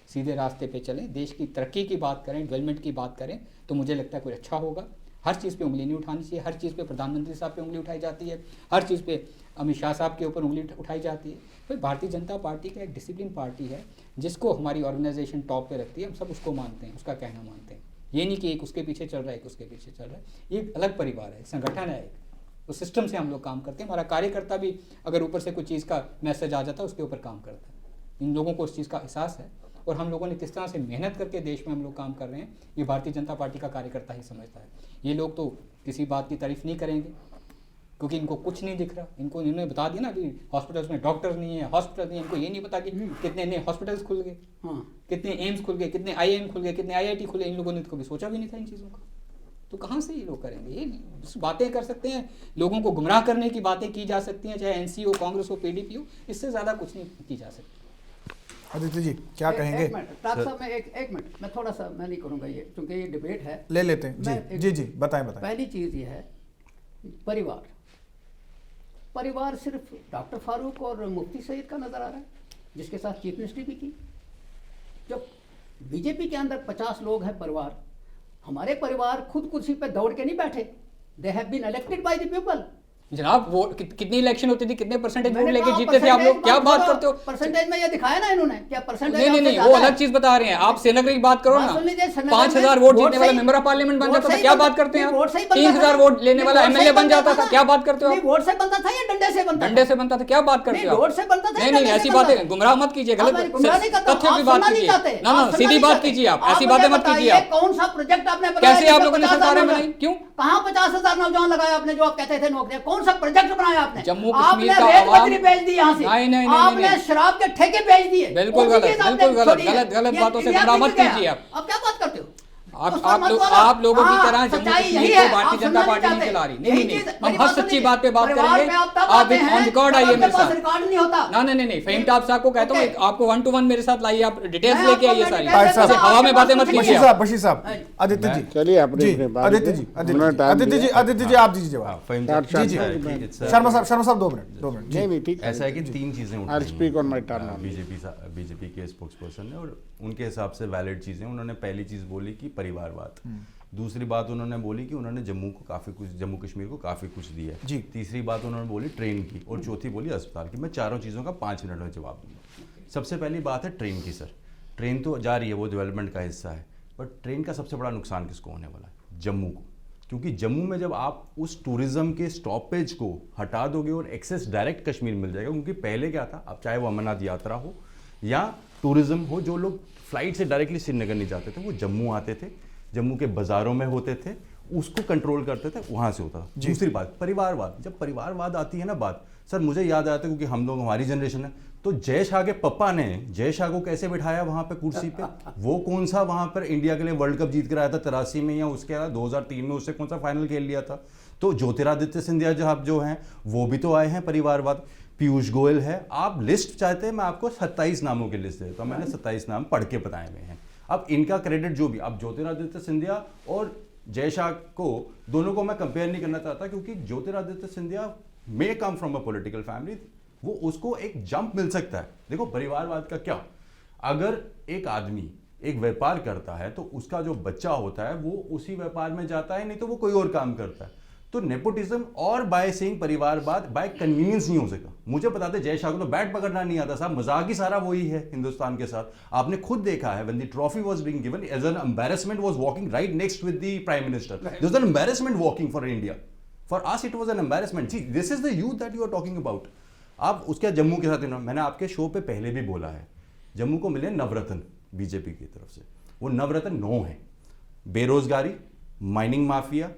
सीधे रास्ते पे चलें, देश की तरक्की की बात करें, डेवलपमेंट की बात करें, तो मुझे लगता है कोई अच्छा होगा। हर चीज़ पे उंगली नहीं उठानी चाहिए। हर चीज़ पे प्रधानमंत्री साहब पे उंगली उठाई जाती है, हर चीज़ पे अमित शाह साहब के ऊपर उंगली उठाई जाती है। तो भारतीय जनता पार्टी का एक डिसिप्लिन पार्टी है, जिसको हमारी ऑर्गेनाइजेशन टॉप पे रखती है। हम सब उसको मानते हैं, उसका कहना मानते हैं। ये नहीं कि एक उसके पीछे चल रहा है, एक उसके पीछे चल रहा है। ये एक अलग परिवार है, संगठन है एक, तो सिस्टम से हम लोग काम करते हैं। हमारा कार्यकर्ता भी अगर ऊपर से कुछ चीज़ का मैसेज आ जाता है, उसके ऊपर काम करता है। इन लोगों को उस चीज़ का एहसास है और हम लोगों ने किस तरह से मेहनत करके देश में हम लोग काम कर रहे हैं, ये भारतीय जनता पार्टी का कार्यकर्ता ही समझता है। ये लोग तो किसी बात की तारीफ नहीं करेंगे क्योंकि इनको कुछ नहीं दिख रहा। इनको इन्होंने बता दिया ना कि हॉस्पिटल्स में डॉक्टर नहीं है, हॉस्पिटल नहीं है, इनको ये नहीं पता कि कितने नए हॉस्पिटल्स खुल गए, कितने एम्स खुल गए, कितने IIM खुल गए, कितने IIT खुले। इन लोगों ने तो कभी सोचा भी नहीं था इन चीज़ों का। तो कहाँ से ये लोग करेंगे? ये बातें कर सकते हैं, लोगों को गुमराह करने की बातें की जा सकती हैं, चाहे NC हो, कांग्रेस हो, PDP हो, इससे ज़्यादा कुछ नहीं की जा सकती। आदित्य जी क्या कहेंगे? एक मिनट डॉक्टर साहब, मैं एक मिनट, मैं थोड़ा सा मैं नहीं करूँगा ये, क्योंकि ये डिबेट है। ले लेते हैं जी बताएं। पहली चीज़ ये है, परिवार सिर्फ डॉक्टर फारूक और मुफ्ती सईद का नज़र आ रहा है, जिसके साथ चीफ मिनिस्ट्री भी की। जब बीजेपी के अंदर 50 लोग हैं परिवार, हमारे परिवार खुद कुर्सी पे दौड़ के नहीं बैठे, they have been elected by the people. जनाब वो कितनी इलेक्शन होती थी, कितने परसेंटेज वोट लेके जीतते थे आप लोग? क्या बात करते हो? परसेंटेज में ये दिखाया ना इन्होंने, क्या परसेंटेज? नहीं, वो अलग चीज बता रहे हैं। आप श्रीनगर की बात करो ना, 5000 वोट जीतने वाला मेंबर ऑफ पार्लियामेंट बन जाता था, क्या बात करते हैं आप? 3000 वोट लेने वाला MLA बन जाता था, क्या बात करते हो आप? वोट से बनता था या डंडे से बनता? डंडे से बनता था, क्या बात करते हो? वोट से बनता था। नहीं, ऐसी बातें गुमराह मत कीजिए, गलत तथ्यों की बात कीजिए ना, सीधी बात कीजिए आप, ऐसी बातें मत कीजिए आप। कौन सा प्रोजेक्ट आपने बनाया? कैसे आप लोगों ने सरकारें बनाई? क्यों? कहाँ 50,000 नौजवान लगाए आपने, जो आप कहते थे नौकरियां? कौन सा प्रोजेक्ट बनाया आपने? जम्मू कश्मीर आपने का रेत आवाम बजरी बेच दी यहाँ से, नहीं, आपने शराब के ठेके बेच दिए। बिल्कुल गलत बातों से गुमराह मत कीजिए आप। अब क्या बात करते हो? आप लोगों की तरह जम्मू कश्मीर को भारतीय जनता पार्टी नहीं चला रही। नहीं, हम हर सच्ची बात पे बात करेंगे। आप ऑन रिकॉर्ड आइए मेरे साथ। रिकॉर्ड नहीं होता ना नहीं, फेम टॉप साहब को कहता हूँ, आपको 1 to 1 मेरे साथ लाइए, आप डिटेल्स लेके आइए सारी। ऐसे हवा में बातें मत कीजिए। बशीर साहब, आदित्य जी चलिए अपने आदित्य जी आप दीजिए जवाब। शर्मा साहब 2 मिनट। नहीं ठीक, ऐसा है कि 3 चीजें उठ आई रही हैं। Speak on my turn. BJP के स्पोक्स पर्सन ने, और उनके हिसाब से वैलिड चीजें उन्होंने पहली चीज बोली कि परिवारवाद, दूसरी बात उन्होंने बोली कि उन्होंने जम्मू कश्मीर को काफी कुछ दिया है, तीसरी बात उन्होंने बोली ट्रेन की, और चौथी बोली अस्पताल की। मैं चारों चीजों का 5 मिनट में जवाब दूंगा। सबसे पहली बात है ट्रेन की। सर, ट्रेन तो जा रही है, वो डेवलपमेंट का हिस्सा है, बट ट्रेन का सबसे बड़ा नुकसान किसको होने वाला है? जम्मू को। क्योंकि जम्मू में जब आप उस टूरिज्म के स्टॉपेज को हटा दोगे और एक्सेस डायरेक्ट कश्मीर मिल जाएगा, क्योंकि पहले क्या था, अब चाहे वो अमरनाथ यात्रा हो या टूरिज्म हो, जो लोग फ्लाइट से डायरेक्टली श्रीनगर नहीं जाते थे, वो जम्मू आते थे, जम्मू के बाजारों में होते थे, उसको कंट्रोल करते थे, वहां से होता था। दूसरी बात परिवारवाद। जब परिवारवाद आती है ना बात, सर मुझे याद आता है, क्योंकि हम लोग, हमारी जनरेशन है, तो जय शाह के पप्पा ने जय शाह को कैसे बिठाया वहां पे कुर्सी पे? वो कौन सा वहां पर इंडिया के लिए वर्ल्ड कप जीत कर आया था 83 में, या उसके अलावा 2003 में उससे कौन सा फाइनल खेल लिया था? तो ज्योतिरादित्य सिंधिया जो हैं वो भी तो आए हैं परिवारवाद। पीयूष गोयल है। आप लिस्ट चाहते हैं, मैं आपको 27 नामों की लिस्ट देता हूं, मैंने 27 नाम पढ़ के बताए हुए हैं। अब इनका क्रेडिट जो भी, अब ज्योतिरादित्य सिंधिया और जय शाह को, दोनों को मैं कंपेयर नहीं करना चाहता, क्योंकि Jyotiraditya Scindia may come from a political family, वो उसको एक जंप मिल सकता है। देखो परिवारवाद का क्या, अगर एक आदमी एक व्यापार करता है तो उसका जो बच्चा होता है वो उसी व्यापार में जाता है, नहीं तो वो कोई और काम करता है। तो नेपोटिज्म और बाय सेइंग परिवारवाद बाय कन्वीनियंस नहीं हो सकता। मुझे बताते जय शाह को तो बैट पकड़ना नहीं आता साहब, मजाक ही सारा वही है हिंदुस्तान के साथ। आपने खुद देखा है, when the trophy was being given as an embarrassment was walking right next with the prime minister. There was an embarrassment walking for India, for us it was an embarrassment. See this is the youth that you are talking about. आप उसके जम्मू के साथ, मैंने आपके show पे पहले भी बोला है, जम्मू को मिले नवरत्न बीजेपी की तरफ से, वो नवरत्न 9 है। बेरोजगारी, माइनिंग माफिया,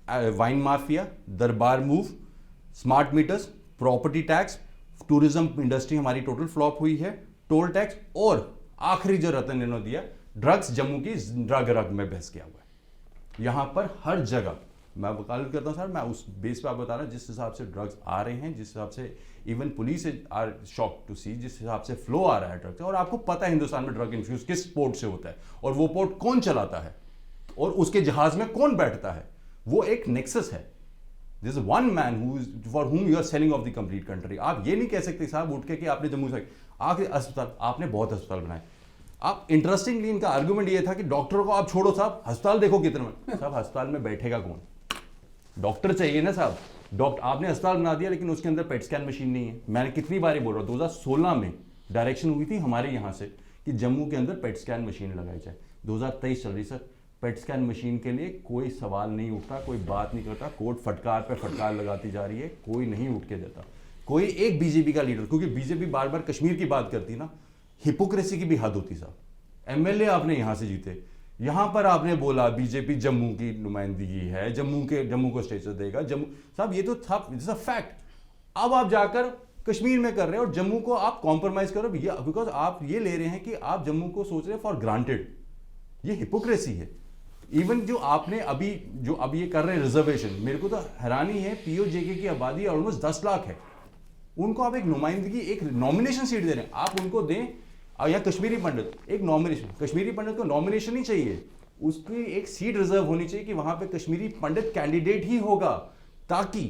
वाइन माफिया, दरबार move, smart meters, property tax, tourism industry हमारी टोटल फ्लॉप हुई है, टोल टैक्स, और आखिरी जो रत्न इन्होंने दिया ड्रग्स, जम्मू की ड्रग रग में बहस किया हुआ है। यहां पर हर जगह मैं वकालत करता हूं सर, मैं उस बेस पे आप बता रहा हूं, जिस हिसाब से ड्रग्स आ रहे हैं, जिस हिसाब से even police are shock to see, जिस हिसाब से फ्लो आ रहा है ड्रग्स। और आपको पता है हिंदुस्तान में ड्रग इन्फ्यूज किस पोर्ट से होता है, और वो पोर्ट कौन चलाता है, और उसके जहाज में कौन बैठता है, वो एक नेक्सस है। This is one man for whom you are selling off the complete country. आप ये नहीं कह सकते साहब उठ के कि आपने जम्मू से आखिर अस्पताल, आपने बहुत अस्पताल बनाए। आप इंटरेस्टिंगली इनका आर्गुमेंट ये था कि डॉक्टरों को आप छोड़ो साहब, अस्पताल देखो कितने में। साहब अस्पताल में बैठेगा कौन? डॉक्टर चाहिए ना साहब। डॉक्टर, आपने अस्पताल बना दिया लेकिन उसके अंदर पेट स्कैन मशीन नहीं है। मैंने कितनी बार बोल रहा हूँ, 2016 में डायरेक्शन हुई थी हमारे यहाँ से कि जम्मू के अंदर पेट स्कैन मशीन लगाई जाए। 2023 चल रही सर, पेट स्कैन मशीन के लिए कोई सवाल नहीं उठता, कोई बात नहीं करता। कोर्ट फटकार पे फटकार लगाती जा रही है, कोई नहीं उठ के देता। कोई एक बीजेपी का लीडर, क्योंकि बीजेपी बार बार कश्मीर की बात करती ना, हिपोक्रेसी की भी हद होती साहब। एमएलए आपने यहां से जीते, यहां पर आपने बोला बीजेपी जम्मू की नुमाइंदगी है, जम्मू को स्टेटस देगा, जम्मू साहब ये तो था, इट्स अ फैक्ट। अब आप जाकर कश्मीर में कर रहे हैं और जम्मू को आप कॉम्प्रोमाइज करो, बिकॉज आप ये ले रहे हैं कि आप जम्मू को सोच रहे हैं फॉर ग्रांटेड। ये हिपोक्रेसी है। इवन जो आपने अभी ये कर रहे हैं रिजर्वेशन, मेरे को तो हैरानी है, पीओजेके की आबादी ऑलमोस्ट 10 लाख है, उनको आप एक नुमाइंदगी, एक नॉमिनेशन सीट दे रहे हैं, आप उनको दें। या कश्मीरी पंडित, एक नॉमिनेशन, कश्मीरी पंडित को नॉमिनेशन ही चाहिए, उसकी एक सीट रिजर्व होनी चाहिए कि वहां पे कश्मीरी पंडित कैंडिडेट ही होगा, ताकि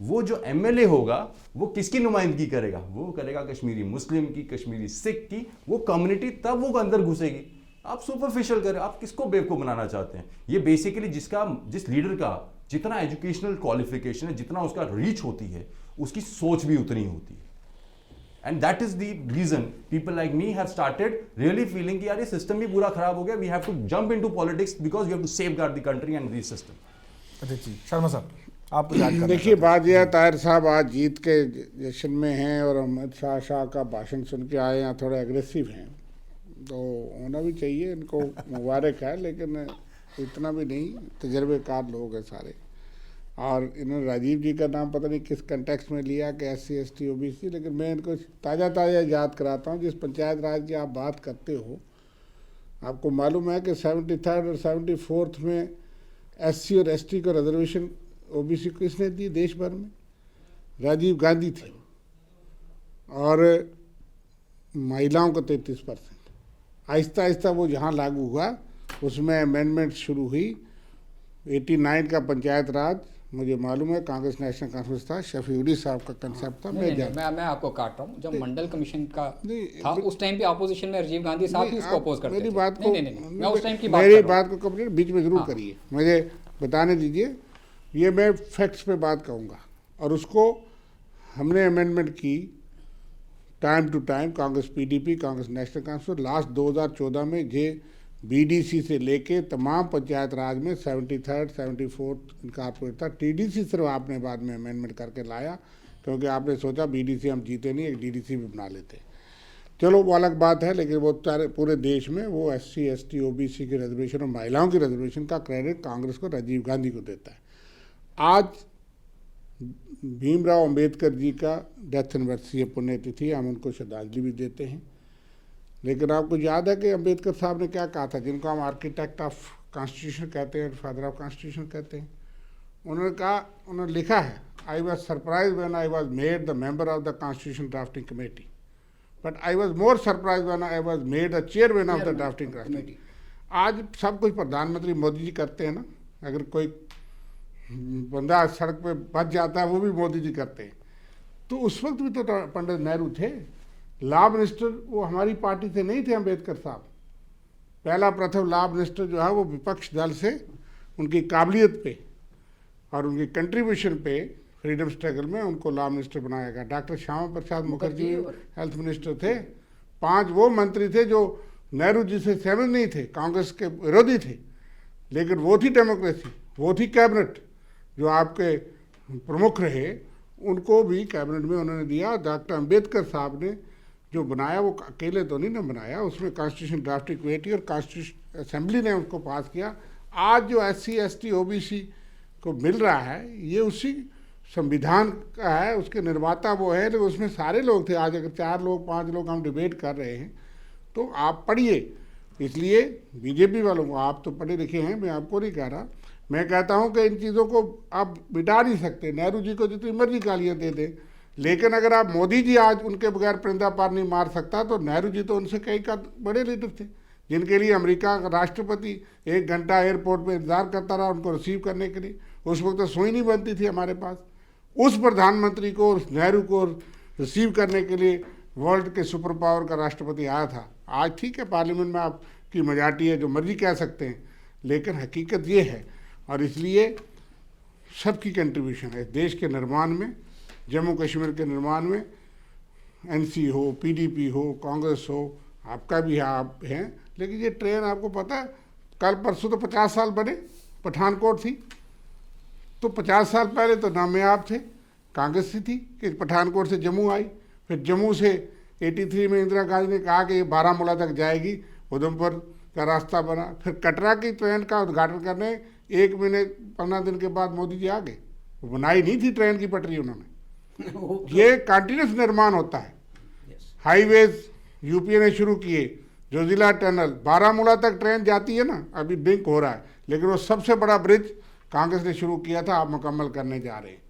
वो जो एमएलए होगा वो किसकी नुमाइंदगी करेगा, वो करेगा कश्मीरी मुस्लिम की, कश्मीरी सिख की, वो कम्युनिटी तब वो अंदर घुसेगी। आप सुपरफिशियल करें, आप किसको बेवकूफ बनाना चाहते हैं? ये बेसिकली जिस लीडर का जितना एजुकेशनल क्वालिफिकेशन है, जितना उसका रीच होती है, उसकी सोच भी उतनी होती है। And that is the reason people like me have started really feeling कि यार ये सिस्टम भी पूरा खराब हो गया, we have to jump into politics because we have to safeguard the country and this system. अच्छा जी, शर्मा साहब आप कुछ ऐड करना देखिए, बात यह है, ताहिर साहब आज जीत के जश्न में हैं और अमित शाह का भाषण सुन के आए हैं, थोड़े एग्रेसिव हैं, तो होना भी चाहिए, इनको मुबारक है, लेकिन इतना भी नहीं, तजर्बेकार लोग हैं सारे। और इन्होंने राजीव जी का नाम पता नहीं किस कंटेक्स्ट में लिया कि SC ST OBC, लेकिन मैं इनको ताज़ा याद कराता हूँ। जिस पंचायत राज की आप बात करते हो, आपको मालूम है कि 73rd और 74th में SC और ST को रिजर्वेशन OBC को किसने दी देश भर में? राजीव गांधी थे। और महिलाओं को 33%। आहिस्ता आहिस्ता वो जहाँ लागू हुआ उसमें अमेंडमेंट शुरू हुई। 89 का पंचायत राज मुझे मालूम है कांग्रेस नेशनल कॉन्फ्रेंस था, शफीउद्दीन साहब का कंसेप्ट था। मैं आपको काट रहा हूँ, जब मंडल कमिशन का था उस टाइम पे अपोजिशन में राजीव गांधी साहब भी उसको अपोज करते थे। मेरी बात को, मैं उस टाइम की मेरी बात को कंप्लीट बीच में जरूर करिए, मुझे बताने दीजिए। ये मैं फैक्ट्स पे बात कहूँगा, और उसको हमने अमेंडमेंट की time to time, Congress PDP, Congress National Conference. Last 2014 में जे BDC से लेके तमाम पंचायत राज में 73rd 74th इनकॉर्पोरेट था। TDC सिर्फ आपने बाद में अमेंडमेंट करके लाया, क्योंकि आपने सोचा BDC हम जीते नहीं, एक DDC भी बना लेते। चलो वो अलग बात है, लेकिन वो पूरे देश में वो SC ST OBC की रिजर्वेशन और महिलाओं की रिजर्वेशन का क्रेडिट कांग्रेस को, राजीव गांधी को देता है। आज भीमराव अंबेडकर जी का डेथ एनिवर्सरी है, पुण्यतिथि, हम उनको श्रद्धांजलि भी देते हैं। लेकिन आपको याद है कि अंबेडकर साहब ने क्या कहा था, जिनको हम आर्किटेक्ट ऑफ कॉन्स्टिट्यूशन कहते हैं, फादर ऑफ कॉन्स्टिट्यूशन कहते हैं? उन्होंने कहा, उन्होंने लिखा है, I was surprise when I was made the member of the constitution drafting committee, but I was more surprise when I was made the chairman of the drafting committee. आज सब कुछ प्रधानमंत्री मोदी जी करते हैं ना, अगर कोई बंदा सड़क पे बच जाता है वो भी मोदी जी करते हैं। तो उस वक्त भी तो पंडित नेहरू थे, लॉ मिनिस्टर वो हमारी पार्टी से नहीं थे अंबेडकर साहब। पहला प्रथम लॉ मिनिस्टर जो है वो विपक्ष दल से उनकी काबिलियत पे और उनकी कंट्रीब्यूशन पे फ्रीडम स्ट्रगल में उनको लॉ मिनिस्टर बनाया गया। Doctor Shyama Prasad Mukherjee health minister थे। 5 वो मंत्री थे जो नेहरू जी से सहमत नहीं थे, कांग्रेस के विरोधी थे, लेकिन वो थी डेमोक्रेसी, वो थी कैबिनेट। जो आपके प्रमुख रहे उनको भी कैबिनेट में उन्होंने दिया। डॉक्टर अंबेडकर साहब ने जो बनाया वो अकेले तो नहीं ना बनाया, उसमें कॉन्स्टिट्यूशन ड्राफ्टिंग कमेटी और कॉन्स्टिट्यूशन असेंबली ने उसको पास किया। आज जो SC ST OBC को मिल रहा है ये उसी संविधान का है, उसके निर्माता वो है, लेकिन उसमें सारे लोग थे। आज अगर 4 लोग 5 लोग हम डिबेट कर रहे हैं तो आप पढ़िए। इसलिए BJP वालों को, आप तो पढ़े लिखे हैं, मैं आपको नहीं कह रहा, मैं कहता हूं कि इन चीज़ों को आप मिटा नहीं सकते। नेहरू जी को जितनी मर्जी गालियां दे दें, लेकिन अगर आप मोदी जी आज उनके बगैर परिंदा पार नहीं मार सकता, तो नेहरू जी तो उनसे कई का बड़े लीडर थे, जिनके लिए अमेरिका का राष्ट्रपति 1 घंटा एयरपोर्ट पे इंतजार करता रहा उनको रिसीव करने के लिए। उस वक्त तो सुई नहीं बनती थी हमारे पास। उस प्रधानमंत्री को, उस नेहरू को रिसीव करने के लिए वर्ल्ड के सुपर पावर का राष्ट्रपति आया था। आज ठीक है, पार्लियामेंट में आपकी मेजॉरिटी है, जो मर्जी कह सकते हैं, लेकिन हकीकत ये है। और इसलिए सबकी कंट्रीब्यूशन है देश के निर्माण में, जम्मू कश्मीर के निर्माण में। NC हो, PDP हो, कांग्रेस हो, आपका भी है, आप हैं। लेकिन ये ट्रेन आपको पता है, कल परसों तो 50 साल बने, पठानकोट थी, तो 50 साल पहले तो नायाब थे, कांग्रेस ही थी कि पठानकोट से जम्मू आई, फिर जम्मू से 83 में इंदिरा गांधी ने कहा कि ये बारामूला तक जाएगी, उधमपुर का रास्ता बना। फिर कटरा की ट्रेन का उद्घाटन करने 1 महीने 15 दिन के बाद मोदी जी आ गए। वो बनाई नहीं थी ट्रेन की पटरी उन्होंने। ये कंटिन्यूस निर्माण होता है। हाईवेज यूपीए ने शुरू किए, जोजिला टनल, बारामूला तक ट्रेन जाती है ना, अभी डिंक हो रहा है, लेकिन वो सबसे बड़ा ब्रिज कांग्रेस ने शुरू किया था, आप मुकम्मल करने जा रहे हैं।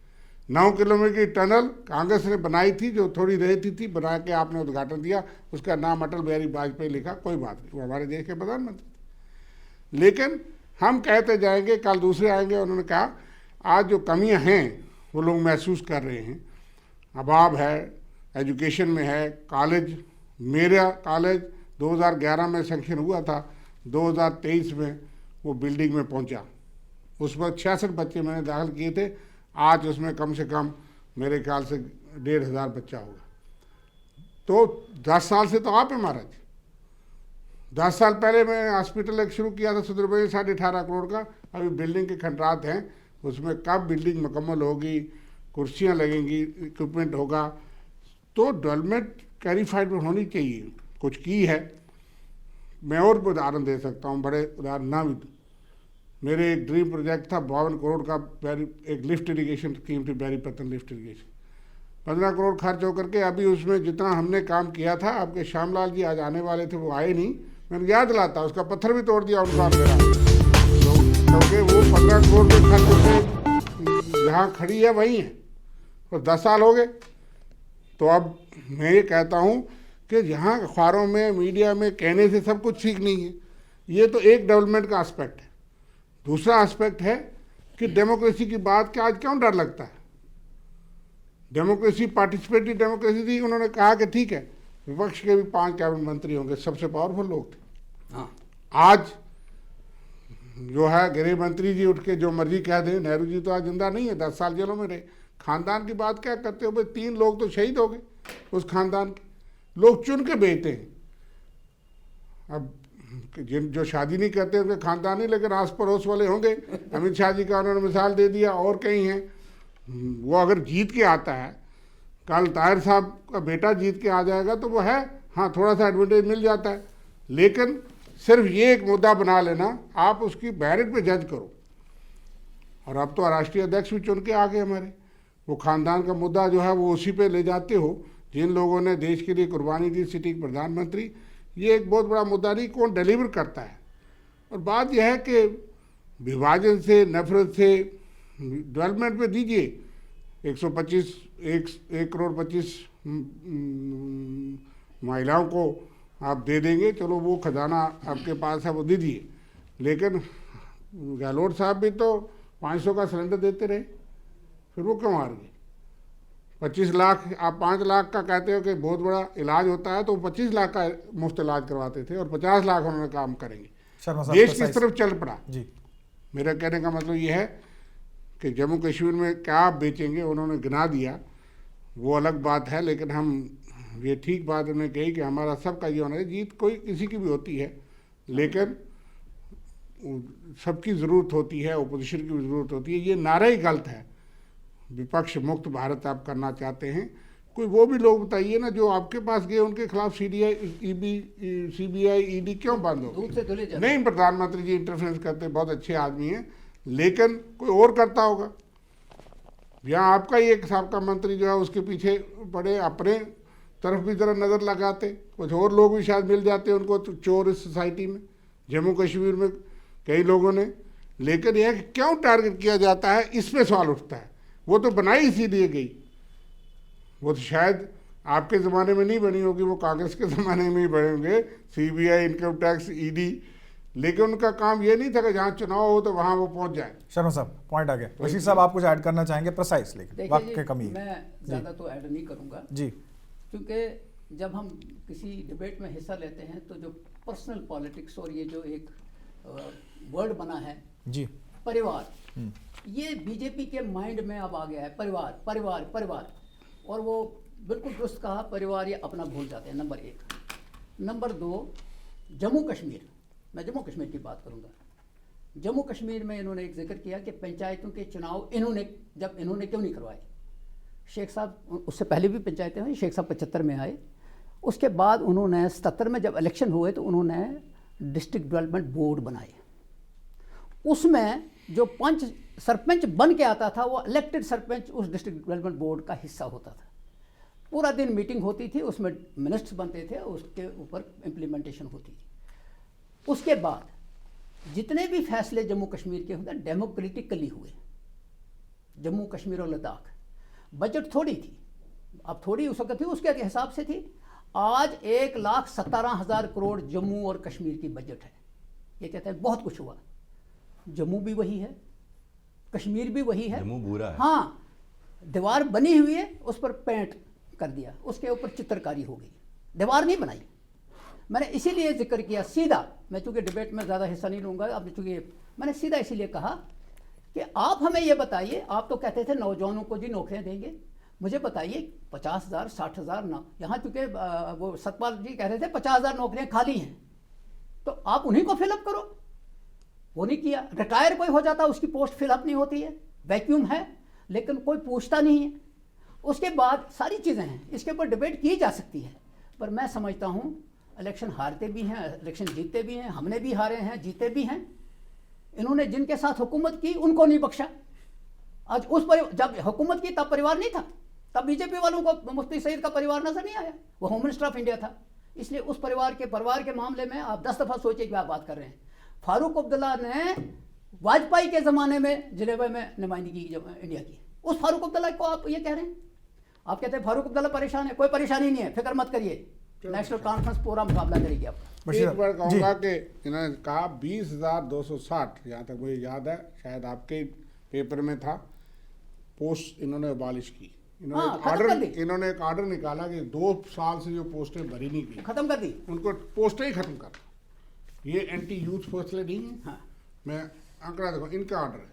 9 किलोमीटर की टनल कांग्रेस ने बनाई थी, जो थोड़ी रहती थी, बना के आपने उद्घाटन दिया, उसका नाम अटल बिहारी वाजपेयी लिखा, कोई बात नहीं, वो हमारे देश के प्रधानमंत्री थे। लेकिन हम कहते जाएंगे, कल दूसरे आएंगे, उन्होंने कहा आज जो कमियां हैं वो लोग महसूस कर रहे हैं। अभाव है, एजुकेशन में है, कॉलेज, मेरा कॉलेज 2011 में सैंक्शन हुआ था, 2023 में वो बिल्डिंग में पहुंचा। उस वक्त 66 बच्चे मैंने दाखिल किए थे, आज उसमें कम से कम मेरे ख्याल से 1500 बच्चा होगा। तो 10 साल से तो आप हैं महाराज। 10 साल पहले मैं हॉस्पिटल एक शुरू किया था सुंदरबनी 18.5 करोड़ का, अभी बिल्डिंग के खंडरात हैं, उसमें कब बिल्डिंग मुकम्मल होगी, कुर्सियां लगेंगी, इक्विपमेंट होगा। तो डेवलपमेंट क्लैरिफाइड होनी चाहिए, कुछ की है। मैं और उदाहरण दे सकता हूँ, बड़े उदाहरण ना भी। मेरे एक ड्रीम प्रोजेक्ट था 52 करोड़ का, एक लिफ्ट इरीगेशन स्कीम थी, बैरीपत्तन लिफ्ट इरीगेशन। 15 करोड़ खर्च होकर के अभी उसमें जितना हमने काम किया था, आपके श्यामलाल जी आज आने वाले थे, वो आए नहीं, मैंने याद दिलाता, उसका पत्थर भी तोड़ दिया उनका मेरा, क्योंकि वो 15 करोड़ के खर्च से जहाँ खड़ी है वहीं है, और 10 साल हो गए। तो अब मैं ये कहता हूँ कि यहाँ अखबारों में, मीडिया में कहने से सब कुछ ठीक नहीं है। ये तो एक डेवलपमेंट का एस्पेक्ट है। दूसरा एस्पेक्ट है कि डेमोक्रेसी की बात का आज क्यों डर लगता है। डेमोक्रेसी, पार्टिसिपेटरी डेमोक्रेसी थी, उन्होंने कहा कि ठीक है, विपक्ष के भी 5 कैबिनेट मंत्री होंगे, सबसे पावरफुल लोग थे। हाँ। आज जो है गृह मंत्री जी उठ के जो मर्जी कह दें, नेहरू जी तो आज जिंदा नहीं है, 10 साल जेलों में रहे। खानदान की बात क्या करते हो भाई, 3 लोग तो शहीद हो गए उस खानदान के, लोग चुन के भेजते हैं। अब जिन जो शादी नहीं करते उनके खानदान नहीं, लेकिन आस पड़ोस वाले होंगे। अमित शाह जी का उन्होंने मिसाल दे दिया, और कई हैं। वो अगर जीत के आता है, कल ताहिर साहब का बेटा जीत के आ जाएगा तो वो है, हाँ थोड़ा सा एडवांटेज मिल जाता है, लेकिन सिर्फ ये एक मुद्दा बना लेना, आप उसकी मेरिट पे जज करो। और अब तो राष्ट्रीय अध्यक्ष भी चुन के आ गए हमारे, वो खानदान का मुद्दा जो है वो उसी पे ले जाते हो, जिन लोगों ने देश के लिए कुर्बानी दी, सिटी के प्रधानमंत्री। ये एक बहुत बड़ा मुद्दा नहीं, कौन डिलीवर करता है। और बात यह है कि विभाजन से, नफरत से डेवलपमेंट पे दीजिए 1 करोड़ 25 महिलाओं को आप दे देंगे, चलो वो खजाना आपके पास है वो दीजिए। लेकिन गहलोत साहब भी तो 500 का सिलेंडर देते रहे, फिर वो क्यों हार गए। 25 लाख, आप 5 लाख का कहते हो कि बहुत बड़ा इलाज होता है, तो 25 लाख का मुफ्त इलाज करवाते थे, और 50 लाख उन्होंने काम करेंगे। देश किस तरफ चल पड़ा। जी, मेरा कहने का मतलब ये है कि जम्मू कश्मीर में क्या आप बेचेंगे, उन्होंने गिना दिया, वो अलग बात है। लेकिन हम ये ठीक बात उन्होंने कही कि हमारा सबका ये होना है, जीत कोई किसी की भी होती है, लेकिन सबकी ज़रूरत होती है, ओपोजिशन की भी ज़रूरत होती है। ये नारा ही गलत है। विपक्ष मुक्त भारत आप करना चाहते हैं, कोई वो भी लोग बताइए ना जो आपके पास गए, उनके खिलाफ CBI ED क्यों बंद हो। नहीं, प्रधानमंत्री जी इंटरफेरेंस करते, बहुत अच्छे आदमी हैं, लेकिन कोई और करता होगा। यहाँ आपका ही एक साबका मंत्री जो है उसके पीछे पड़े, अपने तरफ भी जरा नज़र लगाते, कुछ और लोग भी शायद मिल जाते उनको तो चोर इस सोसाइटी में, जम्मू कश्मीर में कई लोगों ने। लेकिन यह क्यों टारगेट किया जाता है, इस पर सवाल उठता है। वो तो बनाई इसीलिए गई, वो तो शायद आपके ज़माने में नहीं बनी होगी, वो कांग्रेस के ज़माने में ही बने होंगे, CBI, इनकम टैक्स, ED। लेकिन उनका काम ये नहीं था कि जहाँ चुनाव हो तो वहाँ वो पहुँच जाए। शर्मा साहब पॉइंट आ गया। बशीर साहब आप कुछ ऐड करना चाहेंगे प्रिसाइज, लेकिन वक्त की कमी है। मैं ज़्यादा तो ऐड नहीं करूँगा जी, क्योंकि जब हम किसी डिबेट में हिस्सा लेते हैं तो जो पर्सनल पॉलिटिक्स और ये जो एक वर्ड बना है जी, परिवार, ये बीजेपी के माइंड में अब आ गया है। परिवार परिवार परिवार, और वो बिल्कुल दुरुस्त कहा, परिवार ये अपना भूल जाते हैं, नंबर 1। नंबर 2, जम्मू कश्मीर, मैं जम्मू कश्मीर की बात करूंगा। जम्मू कश्मीर में इन्होंने एक जिक्र किया कि पंचायतों के चुनाव इन्होंने क्यों नहीं करवाए। शेख साहब, उससे पहले भी पंचायतें हुई, शेख साहब 75 में आए उसके बाद उन्होंने 77 में जब इलेक्शन हुए तो उन्होंने डिस्ट्रिक्ट डेवलपमेंट बोर्ड बनाए। उसमें जो पंच सरपंच बन के आता था वो इलेक्टेड सरपंच उस डिस्ट्रिक्ट डेवलपमेंट बोर्ड का हिस्सा होता था। पूरा दिन मीटिंग होती थी, उसमें मिनिस्टर्स बनते थे, उसके ऊपर इम्प्लीमेंटेशन होती थी। उसके बाद जितने भी फैसले जम्मू कश्मीर के होते डेमोक्रेटिकली हुए। जम्मू कश्मीर और लद्दाख बजट थोड़ी थी, अब थोड़ी उस वक्त थी, उसके हिसाब से थी। आज 1,17,000 करोड़ जम्मू और कश्मीर की बजट है। ये कहते हैं बहुत कुछ हुआ। जम्मू भी वही है, कश्मीर भी वही है। जम्मू बुरा है। हाँ, दीवार बनी हुई है, उस पर पेंट कर दिया, उसके ऊपर चित्रकारी हो गई, दीवार नहीं बनाई। मैंने इसीलिए जिक्र किया सीधा, मैं चूंकि डिबेट में ज़्यादा हिस्सा नहीं लूँगा, अब चूंकि मैंने सीधा इसीलिए कहा कि आप हमें ये बताइए, आप तो कहते थे नौजवानों को जी नौकरियाँ देंगे, मुझे बताइए 50,000 60,000 ना, यहाँ चूँकि वो सतपाल जी कह रहे थे 50,000 नौकरियाँ खाली हैं, तो आप उन्हीं को फिलअप करो। वो नहीं किया। रिटायर कोई हो जाता उसकी पोस्ट फिलअप नहीं होती है, वैक्यूम है, लेकिन कोई पूछता नहीं है। उसके बाद सारी चीज़ें हैं, इसके ऊपर डिबेट की जा सकती है, पर मैं समझता हूँ इलेक्शन हारते भी हैं, इलेक्शन जीतते भी हैं, हमने भी हारे हैं, जीते भी हैं। इन्होंने जिनके साथ हुकूमत की उनको नहीं बख्शा। आज उस पर जब हुकूमत की तब परिवार नहीं था, तब बीजेपी वालों को मुफ्ती सईद का परिवार नजर नहीं आया, वो होम मिनिस्टर ऑफ इंडिया था। इसलिए उस परिवार के मामले में आप 10 दफ़ा सोचिए क्या बात कर रहे हैं। फारूक अब्दुल्ला ने वाजपेयी के ज़माने में जिनेवा में नुमाइंदगी की इंडिया की, उस फारूक अब्दुल्ला को आप ये कह रहे हैं। आप कहते हैं फारूक अब्दुल्ला परेशान है, कोई परेशानी नहीं है, फिक्र मत करिए, नेशनल कॉन्फ्रेंस पूरा मुकाबला करेगी आपका। बशीर एक बार जी। कहूँगा कि इन्होंने कहा 20,260, जहाँ तक मुझे याद है, शायद आपके पेपर में था, पोस्ट इन्होंने अबॉलिश की। हाँ, खत्म कर दी। इन्होंने एक आर्डर निकाला कि 2 साल से जो पोस्टें भरी नहीं गई, खत्म कर दी। उनको पोस्टें ही खत्म कर दो। ये एंटी यूथ फैसले नहीं है। हाँ। मैं आंकड़ा देखो, इनका ऑर्डर है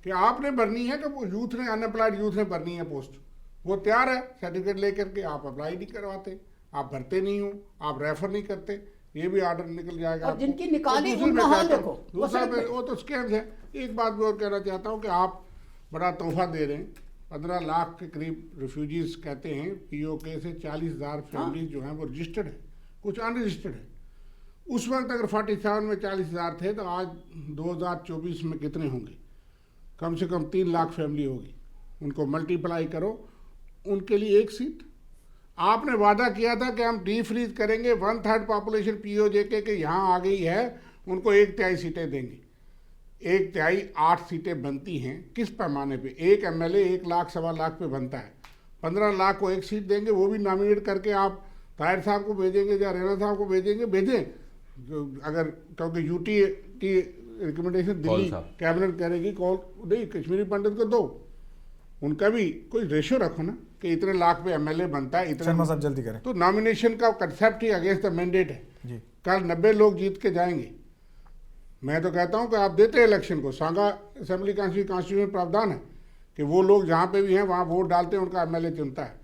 कि आपने भरनी है, कि वो यूथ ने, अनएम्प्लॉयड यूथ ने भरनी है पोस्ट, वो तैयार है सर्टिफिकेट लेकर के, आप अप्लाई नहीं करवाते, आप भरते नहीं हो, आप रेफर नहीं करते, ये भी ऑर्डर निकल जाएगा और आपको। जिनकी निकाली और दूसरी उनका मैं हाल कहता देखो, हूँ, वो दूसरा सड़क पे। वो तो स्कैम है। एक बात भी और कहना चाहता हूँ कि आप बड़ा तोहफा दे रहे हैं। 15 लाख के करीब रिफ्यूजीज कहते हैं, POK से 40,000 फैमिलीज जो हैं वो रजिस्टर्ड है, कुछ अनरजिस्टर्ड है। उस वक्त अगर 47 में 40,000 थे तो आज 2024 में कितने होंगे? कम से कम 3 लाख फैमिली होगी। उनको मल्टीप्लाई करो, उनके लिए एक सीट। आपने वादा किया था कि हम डीफ्रीज करेंगे, 1/3 पॉपुलेशन POJK के यहाँ आ गई है, उनको 1/3 सीटें देंगे। 1/3 8 सीटें बनती हैं किस पैमाने पे? एक MLA 1 लाख 1.25 लाख पे बनता है। 15 लाख को एक सीट देंगे, वो भी नॉमिनेट करके आप ताहिर साहब को भेजेंगे या रैना साहब को भेजेंगे, भेजें। अगर क्योंकि UT की रिकमेंडेशन दिल्ली साहब। कैबिनेट करेगी, कॉल नहीं, कश्मीरी पंडित को दो। उनका भी कोई रेशियो रखो ना कि इतने लाख पे MLA बनता है, शर्मा इतने। साहब जल्दी करें तो नॉमिनेशन का concept he against the mandate है। जी। कल 90 लोग जीत के जाएंगे। मैं तो कहता हूं कि आप देते हैं इलेक्शन को। सांगा असेंबली कॉन्स्टिट्यूशन में प्रावधान है कि वो लोग जहां पे भी हैं वहां वोट डालते हैं, उनका MLA चुनता है।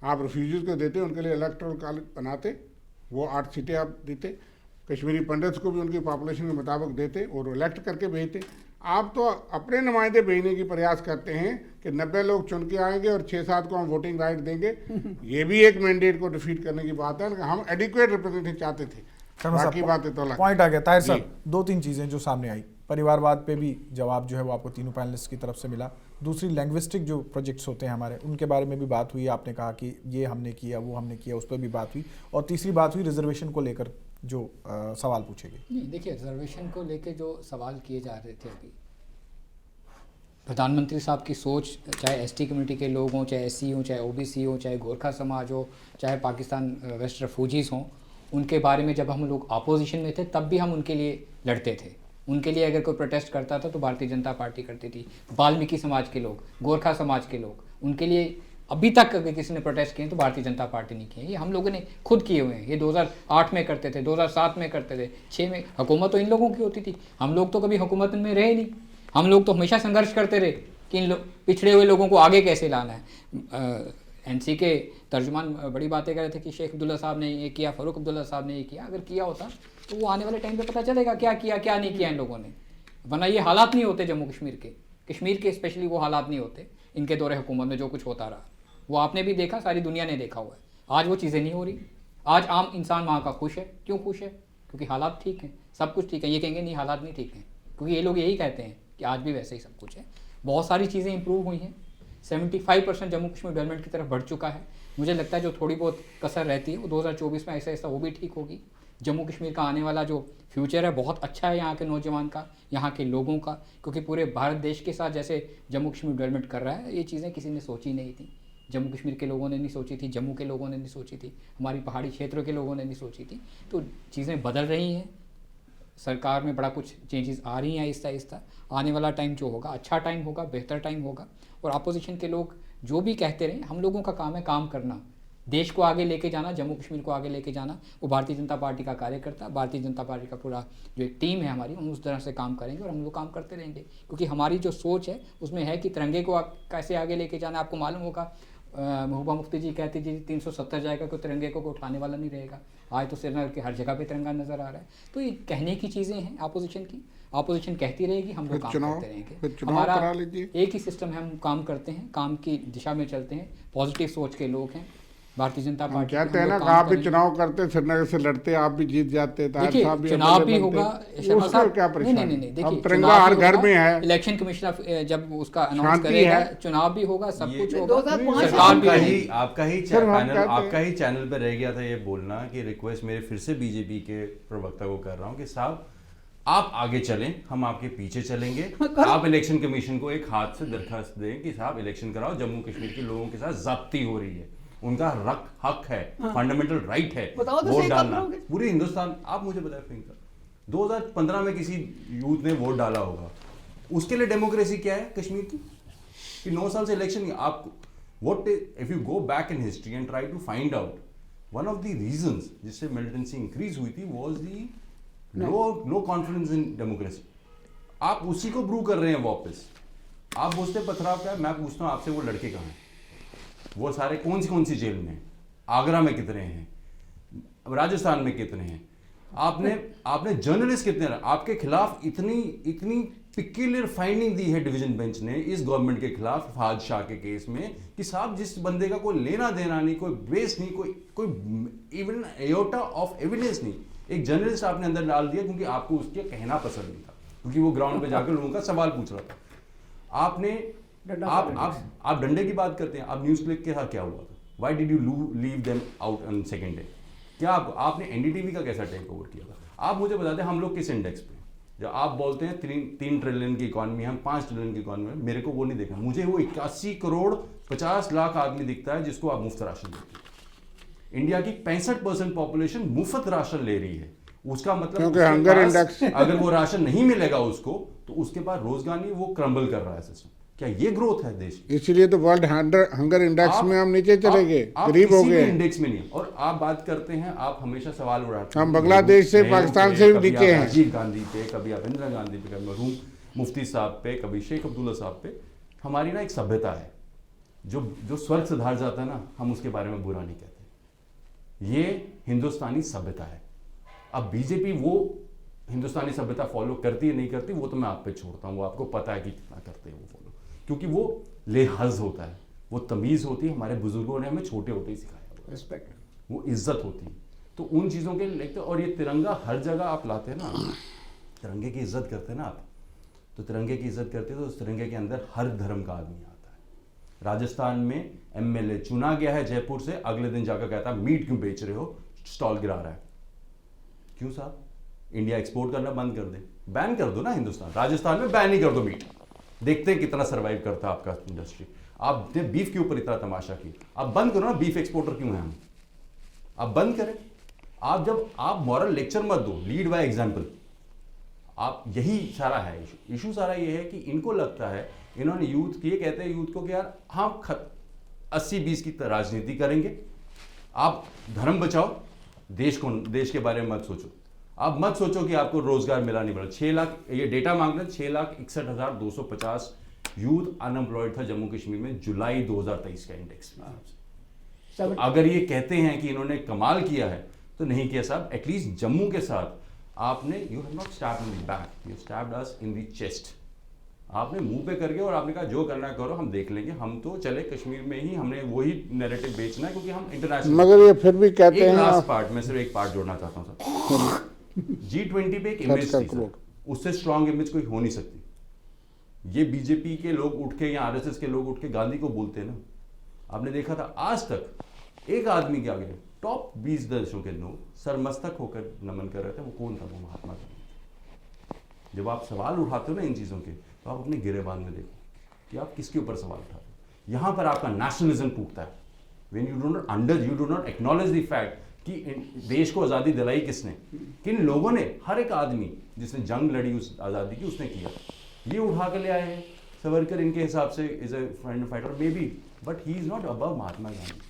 आप रिफ्यूजीज को देते, उनके लिए इलेक्टोरल कॉलेज बनाते, वो 8 सीटें आप देते। कश्मीरी पंडित्स को भी उनकी पॉपुलेशन के मुताबिक देते और इलेक्ट करके भेजते। आप तो अपने नुमाइंदे भेजने की प्रयास करते हैं कि 90 लोग चुन के आएंगे और 6-7 को हम वोटिंग राइट देंगे। ये भी एक मैंडेट को डिफीट करने की बात है। हम एडिक्वेट रिप्रेजेंटेटिव चाहते थे, शर्मा बाकी बातें तो साहब अलग। पॉइंट आ गया। ताहिर जी। साहब 2-3 चीज़ें जो सामने आई, परिवारवाद पे भी जवाब जो है वो आपको तीनों पैनलिस्ट की तरफ से मिला। दूसरी लैंग्विस्टिक जो प्रोजेक्ट्स होते हैं हमारे, उनके बारे में भी बात हुई। आपने कहा कि ये हमने किया, वो हमने किया, उस पर भी बात हुई। और तीसरी बात हुई रिजर्वेशन को लेकर जो सवाल पूछे गए। नहीं, देखिए रिजर्वेशन को लेके जो सवाल किए जा रहे थे अभी, प्रधानमंत्री साहब की सोच, चाहे ST कम्युनिटी के लोग हों, चाहे SC हों, चाहे OBC हों, चाहे गोरखा समाज हो, चाहे पाकिस्तान वेस्ट रेफ्यूजीज़ हों, उनके बारे में जब हम लोग अपोजिशन में थे तब भी हम उनके लिए लड़ते थे। उनके लिए अगर कोई प्रोटेस्ट करता था तो भारतीय जनता पार्टी करती थी। वाल्मीकि समाज के लोग, गोरखा समाज के लोग, उनके लिए अभी तक अगर किसी ने प्रोटेस्ट किए तो भारतीय जनता पार्टी नहीं किए। ये हम लोगों ने खुद किए हुए हैं। ये 2008 में करते थे, 2007 में करते थे, 6 में। हुकूमत तो इन लोगों की होती थी, हम लोग तो कभी हुकूमत में रहे नहीं। हम लोग तो हमेशा संघर्ष करते रहे कि इन पिछड़े हुए लोगों को आगे कैसे लाना है। NC के तर्जुमान बड़ी बातें कर रहे थे कि शेख अब्दुल्ला साहब ने ये किया, फारूक अब्दुल्ला साहब ने ये किया। अगर किया होता तो वो आने वाले टाइम पे पता चलेगा क्या किया, क्या नहीं किया इन लोगों ने। वरना ये हालात नहीं होते जम्मू कश्मीर के स्पेशली वो हालात नहीं होते इनके दौरे हुकूमत में। जो कुछ होता रहा वो आपने भी देखा, सारी दुनिया ने देखा हुआ है। आज वो चीज़ें नहीं हो रही। आज आम इंसान वहाँ का खुश है। क्यों खुश है? क्योंकि हालात ठीक हैं, सब कुछ ठीक है। ये कहेंगे नहीं हालात नहीं ठीक हैं, क्योंकि ये लोग यही कहते हैं कि आज भी वैसे ही सब कुछ है। बहुत सारी चीज़ें इंप्रूव हुई हैं। 75% जम्मू कश्मीर डेवलपमेंट की तरफ बढ़ चुका है। मुझे लगता है जो थोड़ी बहुत कसर रहती है वो 2024 में ऐसा ऐसा वो भी ठीक होगी। जम्मू कश्मीर का आने वाला जो फ्यूचर है बहुत अच्छा है यहाँ के नौजवान का, यहाँ के लोगों का, क्योंकि पूरे भारत देश के साथ जैसे जम्मू कश्मीर डेवलपमेंट कर रहा है, ये चीज़ें किसी ने सोची नहीं थी। जम्मू कश्मीर के लोगों ने नहीं सोची थी, जम्मू के लोगों ने नहीं सोची थी, हमारी पहाड़ी क्षेत्रों के लोगों ने नहीं सोची थी। तो चीज़ें बदल रही हैं, सरकार में बड़ा कुछ चेंजेस आ रही हैं आहिस्ता आहिस्ता। आने वाला टाइम जो होगा अच्छा टाइम होगा, बेहतर टाइम होगा। और अपोजिशन के लोग जो भी कहते रहे, हम लोगों का काम है काम करना, देश को आगे लेके जाना, जम्मू कश्मीर को आगे लेके जाना। वो भारतीय जनता पार्टी का कार्यकर्ता, भारतीय जनता पार्टी का पूरा जो एक टीम है हमारी, हम उस तरह से काम करेंगे और हम लोग काम करते रहेंगे। क्योंकि हमारी जो सोच है उसमें है कि तिरंगे को कैसे आगे लेके जाना। आपको मालूम होगा महबूबा मुफ्ती जी कहती जी 370 जाएगा, कोई तिरंगे को उठाने वाला नहीं रहेगा। आज तो श्रीनगर के हर जगह पे तिरंगा नज़र आ रहा है। तो ये कहने की चीज़ें हैं अपोजिशन की, अपोजिशन कहती रहेगी, हम लोग काम करते रहेंगे। हमारा एक ही सिस्टम है, हम काम करते हैं, काम की दिशा में चलते हैं, पॉजिटिव सोच के लोग हैं। भारतीय जनता पार्टी कहते हैं ना, आप भी चुनाव करते, श्रीनगर से लड़ते, आप भी जीत जाते। देखिए चुनाव भी होगा, शर्मा साहब क्या नहीं नहीं नहीं, देखिए तिरंगा हर घर में है। इलेक्शन कमिश्नर जब उसका अनाउंस करेगा, चुनाव भी होगा, सब कुछ होगा, 2005 सरकार भी आपका ही चैनल पे रह गया था ये बोलना कि रिक्वेस्ट मेरे फिर से बीजेपी के प्रवक्ता को कर रहा हूँ कि साहब आप आगे चलें, हम आपके पीछे चलेंगे। आप इलेक्शन कमीशन को एक हाथ से दरखास्त दें कि साहब इलेक्शन कराओ, जम्मू कश्मीर के लोगों के साथ जाब्ती हो रही है, उनका हक है, फंडामेंटल राइट है वोट डालना। पूरे हिंदुस्तान, आप मुझे बताएं प्रियंका, 2015 में किसी यूथ ने वोट डाला होगा, उसके लिए डेमोक्रेसी क्या है कश्मीर की? कि 9 साल से इलेक्शन नहीं। आपको what if you go back in history and try to find out, one of the reasons जिससे मिलिटेंसी इंक्रीज हुई थी was the no confidence in democracy. आप उसी को प्रूव कर रहे हैं वापस। आप पूछते पथराव क्या है, मैं पूछता हूँ आपसे, वो लड़के कहाँ हैं? वो सारे कौन सी जेल में हैं? आगरा में कितने हैं? राजस्थान में कितने हैं? आपने जर्नलिस्ट कितने हैं? आपके खिलाफ इतनी पिक्यूलियर फाइंडिंग दी है डिवीजन बेंच ने इस गवर्नमेंट के खिलाफ फहाद शाह के केस में कि साहब जिस बंदे का कोई लेना देना नहीं, कोई बेस नहीं, कोई इवन एयोटा ऑफ एविडेंस नहीं, एक जर्नलिस्ट आपने अंदर डाल दिया क्योंकि आपको उसके कहना पसंद नहीं था, क्योंकि वो ग्राउंड पे जाकर लोगों का सवाल पूछ रहा था। आपने आप डंडे की बात करते हैं, आप न्यूज़ क्लिक के साथ क्या हुआ था? Why did you leave them out on second day? क्या आपने एनडीटीवी का कैसा टेक ओवर किया था? आप मुझे बता दें हम लोग किस इंडेक्स पे? जब आप बोलते हैं 3 ट्रिलियन की इकॉनमी, हम 5 ट्रिलियन की इकॉनमी में, मेरे को वो नहीं देखना। मुझे वो 81 करोड़ 50 लाख आदमी दिखता है जिसको आप मुफ्त राशन देते हैं। इंडिया की 65% पॉपुलेशन मुफ्त राशन ले रही है। उसका मतलब हंगर इंडेक्स, अगर वो राशन नहीं मिलेगा उसको, तो उसके बाद रोजगार नहीं, वो क्रम्बल कर रहा है सिस्टम। क्या ये ग्रोथ है देश की? इसीलिए तो वर्ल्ड हंगर इंडेक्स में हम नीचे चले गए, गरीब हो गए। इंडेक्स में नहीं। और आप बात करते हैं, आप हमेशा सवाल उठाते हैं, हम बांग्लादेश से, पाकिस्तान से भी नीचे हैं। राजीव गांधी पे, कभी आप इंदिरा गांधी पे, कभी मरहूम मुफ्ती साहब पे, कभी शेख अब्दुल्ला साहब पे। हमारी ना एक सभ्यता है, जो स्वर्ग से धार जाता है ना, हम उसके बारे में बुरा नहीं कहते। ये हिंदुस्तानी सभ्यता है। अब बीजेपी वो हिंदुस्तानी सभ्यता फॉलो करती है नहीं करती, वो तो मैं आप पे छोड़ता हूँ, वो आपको पता है कि कितना करते हैं वो फॉलो, क्योंकि वो लिहाज होता है, वो तमीज़ होती है। हमारे बुजुर्गों ने हमें छोटे होते ही सिखाया हुआ है, रिस्पेक्ट, वो इज्जत होती है। तो उन चीज़ों के लेते, और ये तिरंगा हर जगह आप लाते हैं ना, तिरंगे की इज्जत करते हैं ना आप, तो तिरंगे की इज्जत करते हैं तो उस तिरंगे के अंदर हर धर्म का आदमी आता है। राजस्थान में एमएलए चुना गया है जयपुर से, अगले दिन जाकर कहता है मीट क्यों बेच रहे हो, स्टॉल गिरा रहा है। क्यों साहब? इंडिया एक्सपोर्ट करना बंद कर दे, बैन कर दो ना हिंदुस्तान, राजस्थान में बैन ही कर दो मीट, देखते हैं कितना सरवाइव करता है आपका इंडस्ट्री। आपने बीफ के ऊपर इतना तमाशा किया, आप बंद करो ना, बीफ एक्सपोर्टर क्यों हैं हम, आप बंद करें। आप मॉरल लेक्चर मत दो, लीड बाय एग्जाम्पल। आप यही सारा है इशू सारा ये है कि इनको लगता है, इन्होंने यूथ की, कहते हैं यूथ को कि यार हम 80-20 की राजनीति करेंगे, आप धर्म बचाओ, देश के बारे में मत सोचो। आप मत सोचो कि आपको रोजगार मिला नहीं मिला। 6 लाख, ये डेटा मांग रहे हैं, 6,61,250 यूथ अनएम्प्लॉयड था जम्मू कश्मीर में जुलाई 2023 का इंडेक्स। तो अगर ये कहते हैं कि इन्होंने कमाल किया है, तो नहीं किया साहब। एटलीस्ट जम्मू के साथ आपने, you have not stabbed in the back, you stabbed us in the chest. आपने मुंह पे करके और आपने कहा जो करना है करो, हम देख लेंगे, हम तो चले कश्मीर में ही, हमने वही नैरेटिव बेचना है क्योंकि हम इंटरनेशनल। मगर ये फिर भी कहते एक हैं लास्ट पार्ट, मैं सिर्फ एक पार्ट जोड़ना चाहता हूँ सर। G20 पे एक इमेज थी सर, उससे स्ट्रांग इमेज कोई हो नहीं सकती। ये बीजेपी के लोग उठ के या आरएसएस के लोग उठ के गांधी को बोलते हैं ना, आपने देखा था आज तक एक आदमी के आगे टॉप 20 देशों के लोग सरमस्तक होकर नमन कर रहे थे, वो कौन था? वो महात्मा गांधी। जब आप सवाल उठाते हो ना इन चीज़ों के, तो आप अपने गिरेबान में देखो कि आप किसके ऊपर सवाल उठाते हो। यहाँ पर आपका नेशनलिज्म टूटता है। When you do not acknowledge the fact कि देश को आज़ादी दिलाई किसने, किन लोगों ने, हर एक आदमी जिसने जंग लड़ी उस आज़ादी की उसने किया। ये उठा के ले आए हैं सावरकर, इनके हिसाब से is a freedom fighter may be, but he is not above Mahatma Gandhi,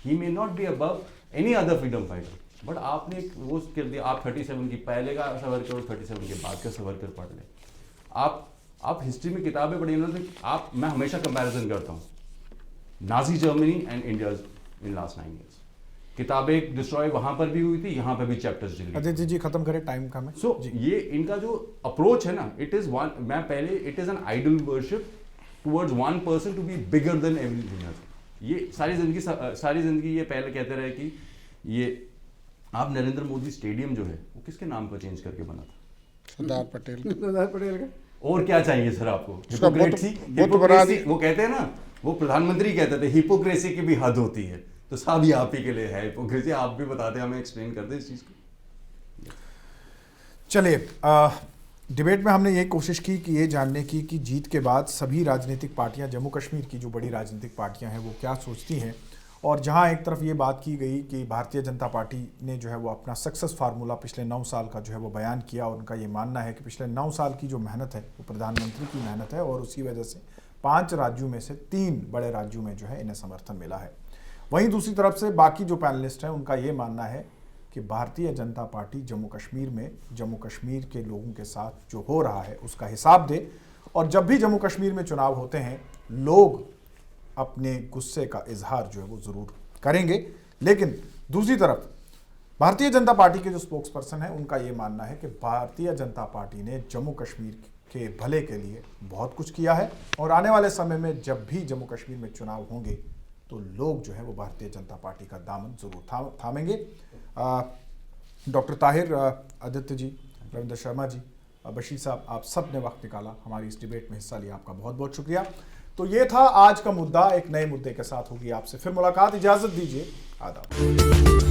he may not be above any other freedom fighter. But आपने एक वो कर दिया, आप 37 की पहले का सावरकर और 37 के बाद का सावरकर पढ़ ले। आप हिस्ट्री में किताबें पढ़ी उन्होंने, आप, मैं हमेशा कंपैरिजन करता हूँ Nazi Germany and India in last 9 years। किताबें डिस्ट्रॉय वहां पर भी हुई थी, यहाँ पर भी चैप्टर्स डिलीट। आदित्य जी खत्म करें, टाइम कम है। सो ये इनका जो अप्रोच है ना, इट इज वन, मैं पहले, it is an idol worship towards one person to be bigger than everything else. ये सारी जिंदगी ये पहले कहते रहे कि ये आप नरेंद्र मोदी स्टेडियम जो है वो किसके नाम पर चेंज करके बना था? सरदार पटेल। सरदार पटेल का। और क्या चाहिए सर आपको? उसका हिपोक्रेसी, वो कहते हैं ना, वो प्रधानमंत्री कहते थे हिपोक्रेसी की भी हद होती है, तो साहब ये आप ही के लिए है हिपोक्रेसी। आप भी बताते, हमें एक्सप्लेन करते इस चीज को। चलिए, डिबेट में हमने ये कोशिश की कि ये जानने की कि जीत के बाद सभी राजनीतिक पार्टियां, जम्मू कश्मीर की जो बड़ी राजनीतिक पार्टियां हैं वो क्या सोचती हैं। और जहां एक तरफ ये बात की गई कि भारतीय जनता पार्टी ने जो है वो अपना सक्सेस फार्मूला पिछले 9 साल का जो है वो बयान किया, और उनका ये मानना है कि पिछले 9 साल की जो मेहनत है वो प्रधानमंत्री की मेहनत है, और उसी वजह से 5 राज्यों में से 3 बड़े राज्यों में जो है इन्हें समर्थन मिला है। वहीं दूसरी तरफ से बाकी जो पैनलिस्ट हैं उनका ये मानना है कि भारतीय जनता पार्टी जम्मू कश्मीर में जम्मू कश्मीर के लोगों के साथ जो हो रहा है उसका हिसाब दे, और जब भी जम्मू कश्मीर में चुनाव होते हैं लोग अपने गुस्से का इजहार जो है वो ज़रूर करेंगे। लेकिन दूसरी तरफ भारतीय जनता पार्टी के जो स्पोक्स पर्सन हैं उनका ये मानना है कि भारतीय जनता पार्टी ने जम्मू कश्मीर के भले के लिए बहुत कुछ किया है, और आने वाले समय में जब भी जम्मू कश्मीर में चुनाव होंगे तो लोग जो है वो भारतीय जनता पार्टी का दामन जरूर थामेंगे। डॉक्टर ताहिर, आदित्य जी, रविंद्र शर्मा जी, बशीर साहब, आप सब ने वक्त निकाला, हमारी इस डिबेट में हिस्सा लिया, आपका बहुत बहुत शुक्रिया। तो ये था आज का मुद्दा। एक नए मुद्दे के साथ होगी आपसे फिर मुलाकात, इजाज़त दीजिए, आदाब।